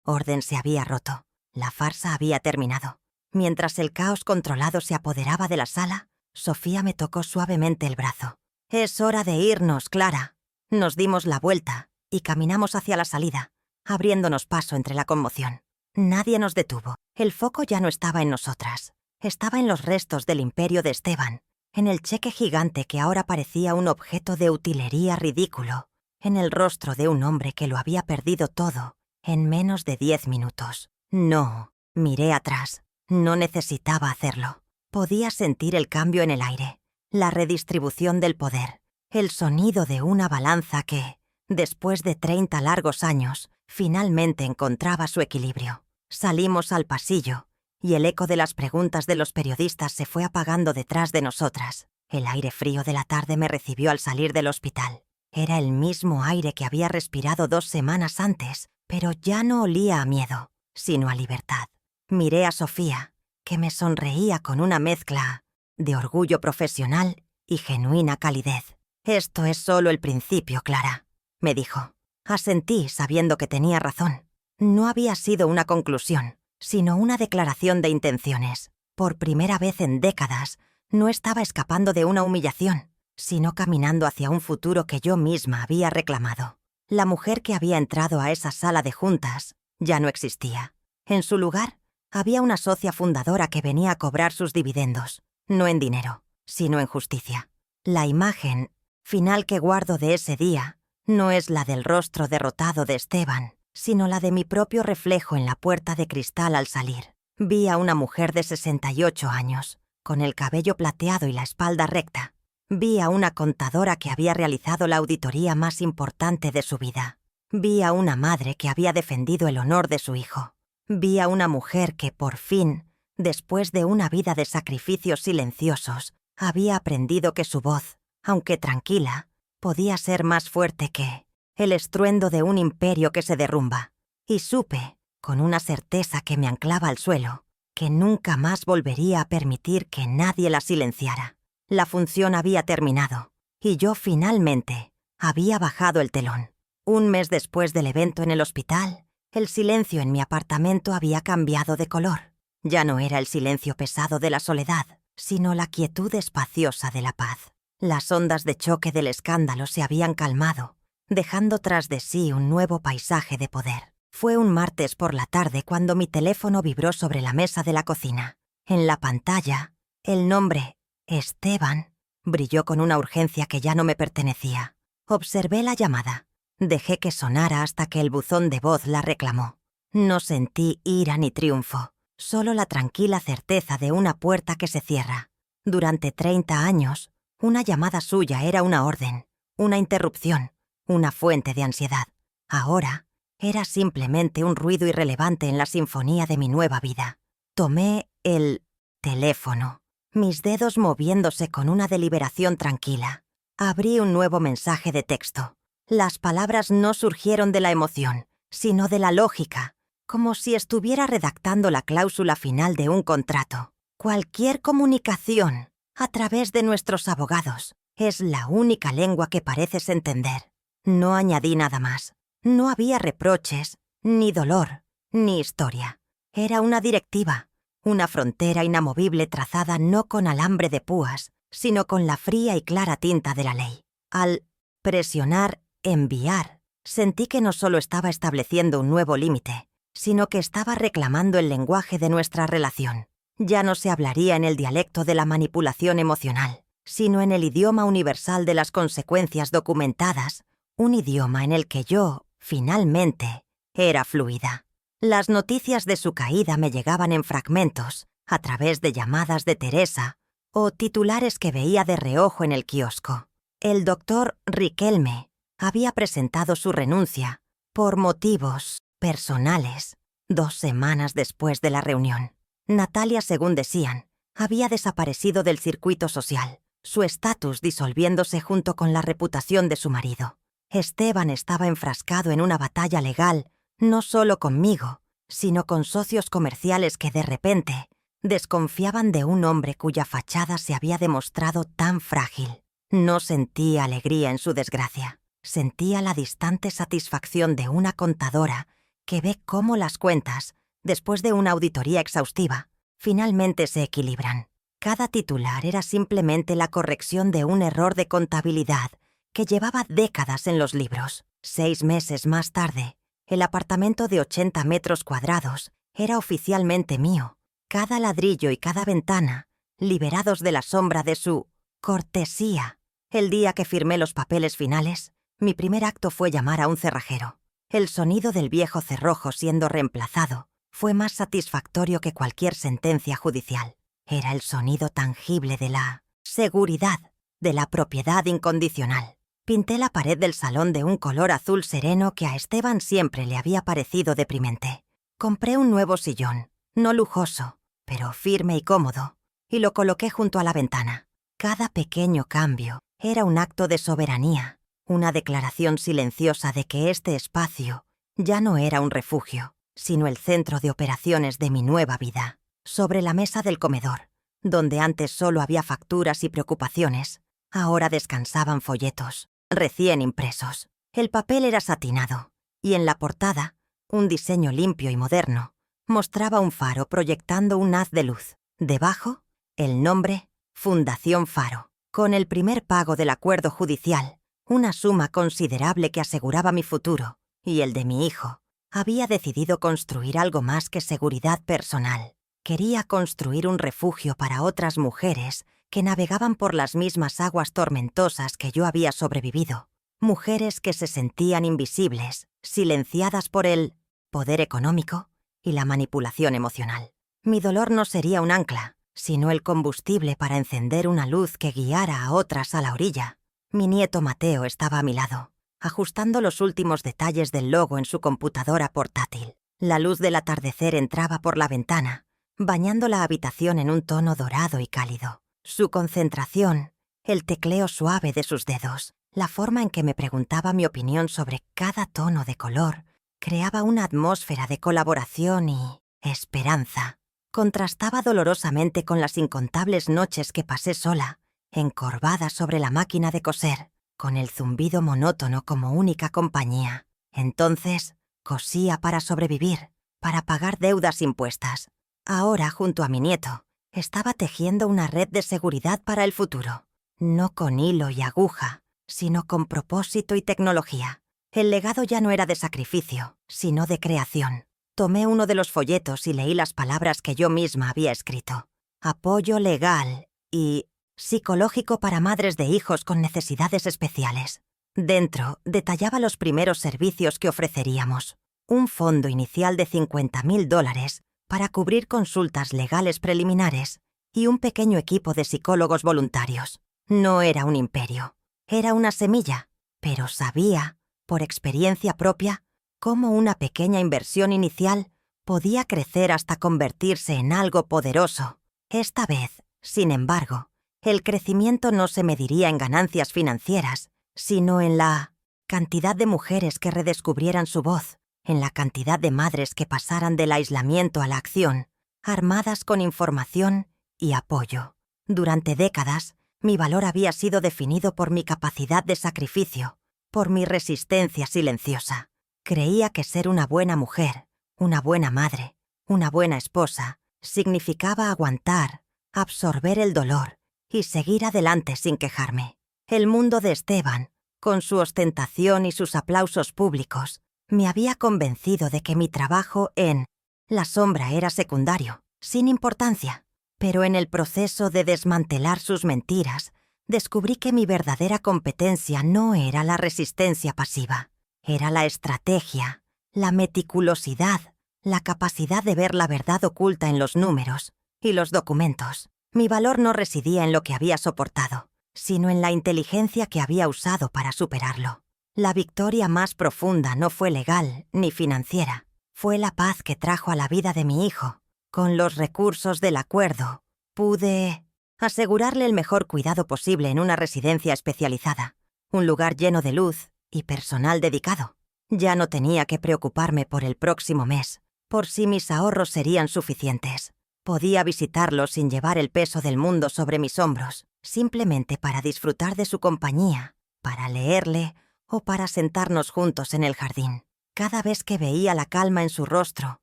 orden se había roto. La farsa había terminado. Mientras el caos controlado se apoderaba de la sala, Sofía me tocó suavemente el brazo. «Es hora de irnos, Clara». Nos dimos la vuelta y caminamos hacia la salida, abriéndonos paso entre la conmoción. Nadie nos detuvo. El foco ya no estaba en nosotras. Estaba en los restos del imperio de Esteban, en el cheque gigante que ahora parecía un objeto de utilería ridículo, en el rostro de un hombre que lo había perdido todo en menos de 10 minutos. No, miré atrás. No necesitaba hacerlo. Podía sentir el cambio en el aire, la redistribución del poder, el sonido de una balanza que, después de 30 largos años, finalmente encontraba su equilibrio. Salimos al pasillo, y el eco de las preguntas de los periodistas se fue apagando detrás de nosotras. El aire frío de la tarde me recibió al salir del hospital. Era el mismo aire que había respirado 2 semanas antes, pero ya no olía a miedo, sino a libertad. Miré a Sofía, que me sonreía con una mezcla de orgullo profesional y genuina calidez. «Esto es solo el principio, Clara», me dijo. Asentí sabiendo que tenía razón. No había sido una conclusión, sino una declaración de intenciones. Por primera vez en décadas, no estaba escapando de una humillación, sino caminando hacia un futuro que yo misma había reclamado. La mujer que había entrado a esa sala de juntas ya no existía. En su lugar, había una socia fundadora que venía a cobrar sus dividendos, no en dinero, sino en justicia. La imagen final que guardo de ese día no es la del rostro derrotado de Esteban, sino la de mi propio reflejo en la puerta de cristal al salir. Vi a una mujer de 68 años, con el cabello plateado y la espalda recta. Vi a una contadora que había realizado la auditoría más importante de su vida. Vi a una madre que había defendido el honor de su hijo. Vi a una mujer que, por fin, después de una vida de sacrificios silenciosos, había aprendido que su voz, aunque tranquila, podía ser más fuerte que el estruendo de un imperio que se derrumba. Y supe, con una certeza que me anclaba al suelo, que nunca más volvería a permitir que nadie la silenciara. La función había terminado, y yo finalmente había bajado el telón. Un mes después del evento en el hospital, el silencio en mi apartamento había cambiado de color. Ya no era el silencio pesado de la soledad, sino la quietud espaciosa de la paz. Las ondas de choque del escándalo se habían calmado, dejando tras de sí un nuevo paisaje de poder. Fue un martes por la tarde cuando mi teléfono vibró sobre la mesa de la cocina. En la pantalla, el nombre Esteban brilló con una urgencia que ya no me pertenecía. Observé la llamada. Dejé que sonara hasta que el buzón de voz la reclamó. No sentí ira ni triunfo, solo la tranquila certeza de una puerta que se cierra. Durante 30 años, una llamada suya era una orden, una interrupción, una fuente de ansiedad. Ahora, era simplemente un ruido irrelevante en la sinfonía de mi nueva vida. Tomé el teléfono, mis dedos moviéndose con una deliberación tranquila. Abrí un nuevo mensaje de texto. Las palabras no surgieron de la emoción, sino de la lógica, como si estuviera redactando la cláusula final de un contrato. Cualquier comunicación, a través de nuestros abogados, es la única lengua que pareces entender. No añadí nada más. No había reproches, ni dolor, ni historia. Era una directiva, una frontera inamovible trazada no con alambre de púas, sino con la fría y clara tinta de la ley. Al presionar enviar, sentí que no solo estaba estableciendo un nuevo límite, sino que estaba reclamando el lenguaje de nuestra relación. Ya no se hablaría en el dialecto de la manipulación emocional, sino en el idioma universal de las consecuencias documentadas, un idioma en el que yo, finalmente, era fluida. Las noticias de su caída me llegaban en fragmentos, a través de llamadas de Teresa o titulares que veía de reojo en el kiosco. El doctor Riquelme había presentado su renuncia por motivos personales 2 semanas después de la reunión. Natalia, según decían, había desaparecido del circuito social, su estatus disolviéndose junto con la reputación de su marido. Esteban estaba enfrascado en una batalla legal, no solo conmigo, sino con socios comerciales que de repente desconfiaban de un hombre cuya fachada se había demostrado tan frágil. No sentía alegría en su desgracia. Sentía la distante satisfacción de una contadora que ve cómo las cuentas, después de una auditoría exhaustiva, finalmente se equilibran. Cada titular era simplemente la corrección de un error de contabilidad que llevaba décadas en los libros. 6 meses más tarde, el apartamento de 80 metros cuadrados era oficialmente mío. Cada ladrillo y cada ventana, liberados de la sombra de su cortesía. El día que firmé los papeles finales, mi primer acto fue llamar a un cerrajero. El sonido del viejo cerrojo siendo reemplazado fue más satisfactorio que cualquier sentencia judicial. Era el sonido tangible de la seguridad, de la propiedad incondicional. Pinté la pared del salón de un color azul sereno que a Esteban siempre le había parecido deprimente. Compré un nuevo sillón, no lujoso, pero firme y cómodo, y lo coloqué junto a la ventana. Cada pequeño cambio era un acto de soberanía, una declaración silenciosa de que este espacio ya no era un refugio, sino el centro de operaciones de mi nueva vida. Sobre la mesa del comedor, donde antes solo había facturas y preocupaciones, ahora descansaban folletos, recién impresos. El papel era satinado, y en la portada, un diseño limpio y moderno, mostraba un faro proyectando un haz de luz. Debajo, el nombre Fundación Faro. Con el primer pago del acuerdo judicial, una suma considerable que aseguraba mi futuro y el de mi hijo, había decidido construir algo más que seguridad personal. Quería construir un refugio para otras mujeres que navegaban por las mismas aguas tormentosas que yo había sobrevivido. Mujeres que se sentían invisibles, silenciadas por el poder económico y la manipulación emocional. Mi dolor no sería un ancla, sino el combustible para encender una luz que guiara a otras a la orilla. Mi nieto Mateo estaba a mi lado, ajustando los últimos detalles del logo en su computadora portátil. La luz del atardecer entraba por la ventana, bañando la habitación en un tono dorado y cálido. Su concentración, el tecleo suave de sus dedos, la forma en que me preguntaba mi opinión sobre cada tono de color, creaba una atmósfera de colaboración y esperanza. Contrastaba dolorosamente con las incontables noches que pasé sola, encorvada sobre la máquina de coser, con el zumbido monótono como única compañía. Entonces, cosía para sobrevivir, para pagar deudas impuestas. Ahora, junto a mi nieto, estaba tejiendo una red de seguridad para el futuro, no con hilo y aguja, sino con propósito y tecnología. El legado ya no era de sacrificio, sino de creación. Tomé uno de los folletos y leí las palabras que yo misma había escrito. Apoyo legal y psicológico para madres de hijos con necesidades especiales. Dentro, detallaba los primeros servicios que ofreceríamos. Un fondo inicial de $50,000 para cubrir consultas legales preliminares y un pequeño equipo de psicólogos voluntarios. No era un imperio, era una semilla, pero sabía, por experiencia propia, cómo una pequeña inversión inicial podía crecer hasta convertirse en algo poderoso. Esta vez, sin embargo, el crecimiento no se mediría en ganancias financieras, sino en la cantidad de mujeres que redescubrieran su voz, en la cantidad de madres que pasaran del aislamiento a la acción, armadas con información y apoyo. Durante décadas, mi valor había sido definido por mi capacidad de sacrificio, por mi resistencia silenciosa. Creía que ser una buena mujer, una buena madre, una buena esposa, significaba aguantar, absorber el dolor y seguir adelante sin quejarme. El mundo de Esteban, con su ostentación y sus aplausos públicos, me había convencido de que mi trabajo en la sombra era secundario, sin importancia. Pero en el proceso de desmantelar sus mentiras, descubrí que mi verdadera competencia no era la resistencia pasiva. Era la estrategia, la meticulosidad, la capacidad de ver la verdad oculta en los números y los documentos. Mi valor no residía en lo que había soportado, sino en la inteligencia que había usado para superarlo. La victoria más profunda no fue legal ni financiera. Fue la paz que trajo a la vida de mi hijo. Con los recursos del acuerdo, pude asegurarle el mejor cuidado posible en una residencia especializada, un lugar lleno de luz y personal dedicado. Ya no tenía que preocuparme por el próximo mes, por si mis ahorros serían suficientes. Podía visitarlo sin llevar el peso del mundo sobre mis hombros, simplemente para disfrutar de su compañía, para leerle o para sentarnos juntos en el jardín. Cada vez que veía la calma en su rostro,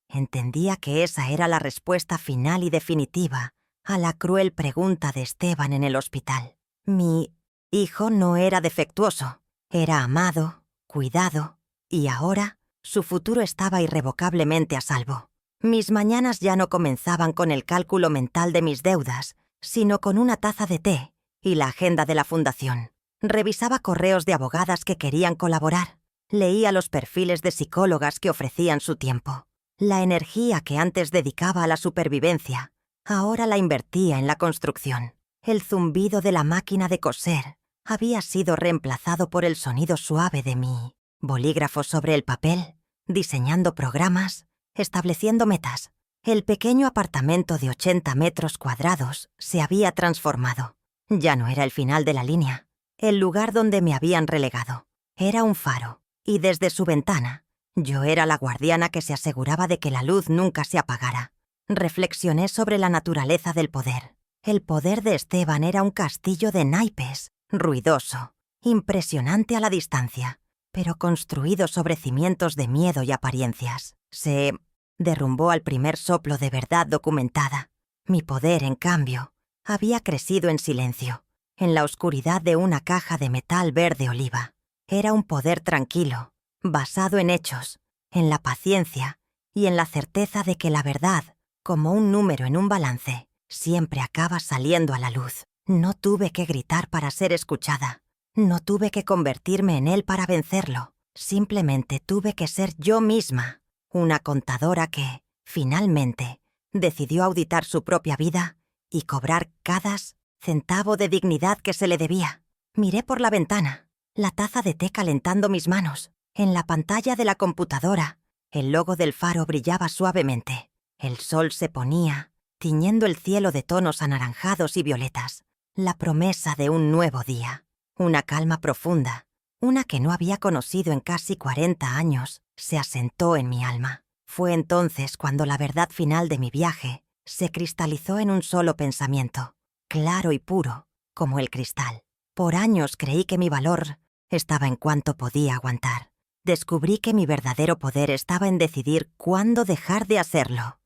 entendía que esa era la respuesta final y definitiva a la cruel pregunta de Esteban en el hospital. Mi hijo no era defectuoso, era amado, cuidado, y ahora su futuro estaba irrevocablemente a salvo. Mis mañanas ya no comenzaban con el cálculo mental de mis deudas, sino con una taza de té y la agenda de la fundación. Revisaba correos de abogadas que querían colaborar. Leía los perfiles de psicólogas que ofrecían su tiempo. La energía que antes dedicaba a la supervivencia, ahora la invertía en la construcción. El zumbido de la máquina de coser había sido reemplazado por el sonido suave de mi bolígrafo sobre el papel, diseñando programas, estableciendo metas. El pequeño apartamento de 80 metros cuadrados se había transformado. Ya no era el final de la línea, el lugar donde me habían relegado. Era un faro, y desde su ventana, yo era la guardiana que se aseguraba de que la luz nunca se apagara. Reflexioné sobre la naturaleza del poder. El poder de Esteban era un castillo de naipes, ruidoso, impresionante a la distancia, pero construido sobre cimientos de miedo y apariencias. Se derrumbó al primer soplo de verdad documentada. Mi poder, en cambio, había crecido en silencio, en la oscuridad de una caja de metal verde oliva. Era un poder tranquilo, basado en hechos, en la paciencia y en la certeza de que la verdad, como un número en un balance, siempre acaba saliendo a la luz. No tuve que gritar para ser escuchada. No tuve que convertirme en él para vencerlo. Simplemente tuve que ser yo misma, una contadora que, finalmente, decidió auditar su propia vida y cobrar cada centavo de dignidad que se le debía. Miré por la ventana, la taza de té calentando mis manos. En la pantalla de la computadora, el logo del faro brillaba suavemente. El sol se ponía, tiñendo el cielo de tonos anaranjados y violetas. La promesa de un nuevo día. Una calma profunda, una que no había conocido en casi 40 años, se asentó en mi alma. Fue entonces cuando la verdad final de mi viaje se cristalizó en un solo pensamiento, claro y puro, como el cristal. Por años creí que mi valor estaba en cuánto podía aguantar. Descubrí que mi verdadero poder estaba en decidir cuándo dejar de hacerlo.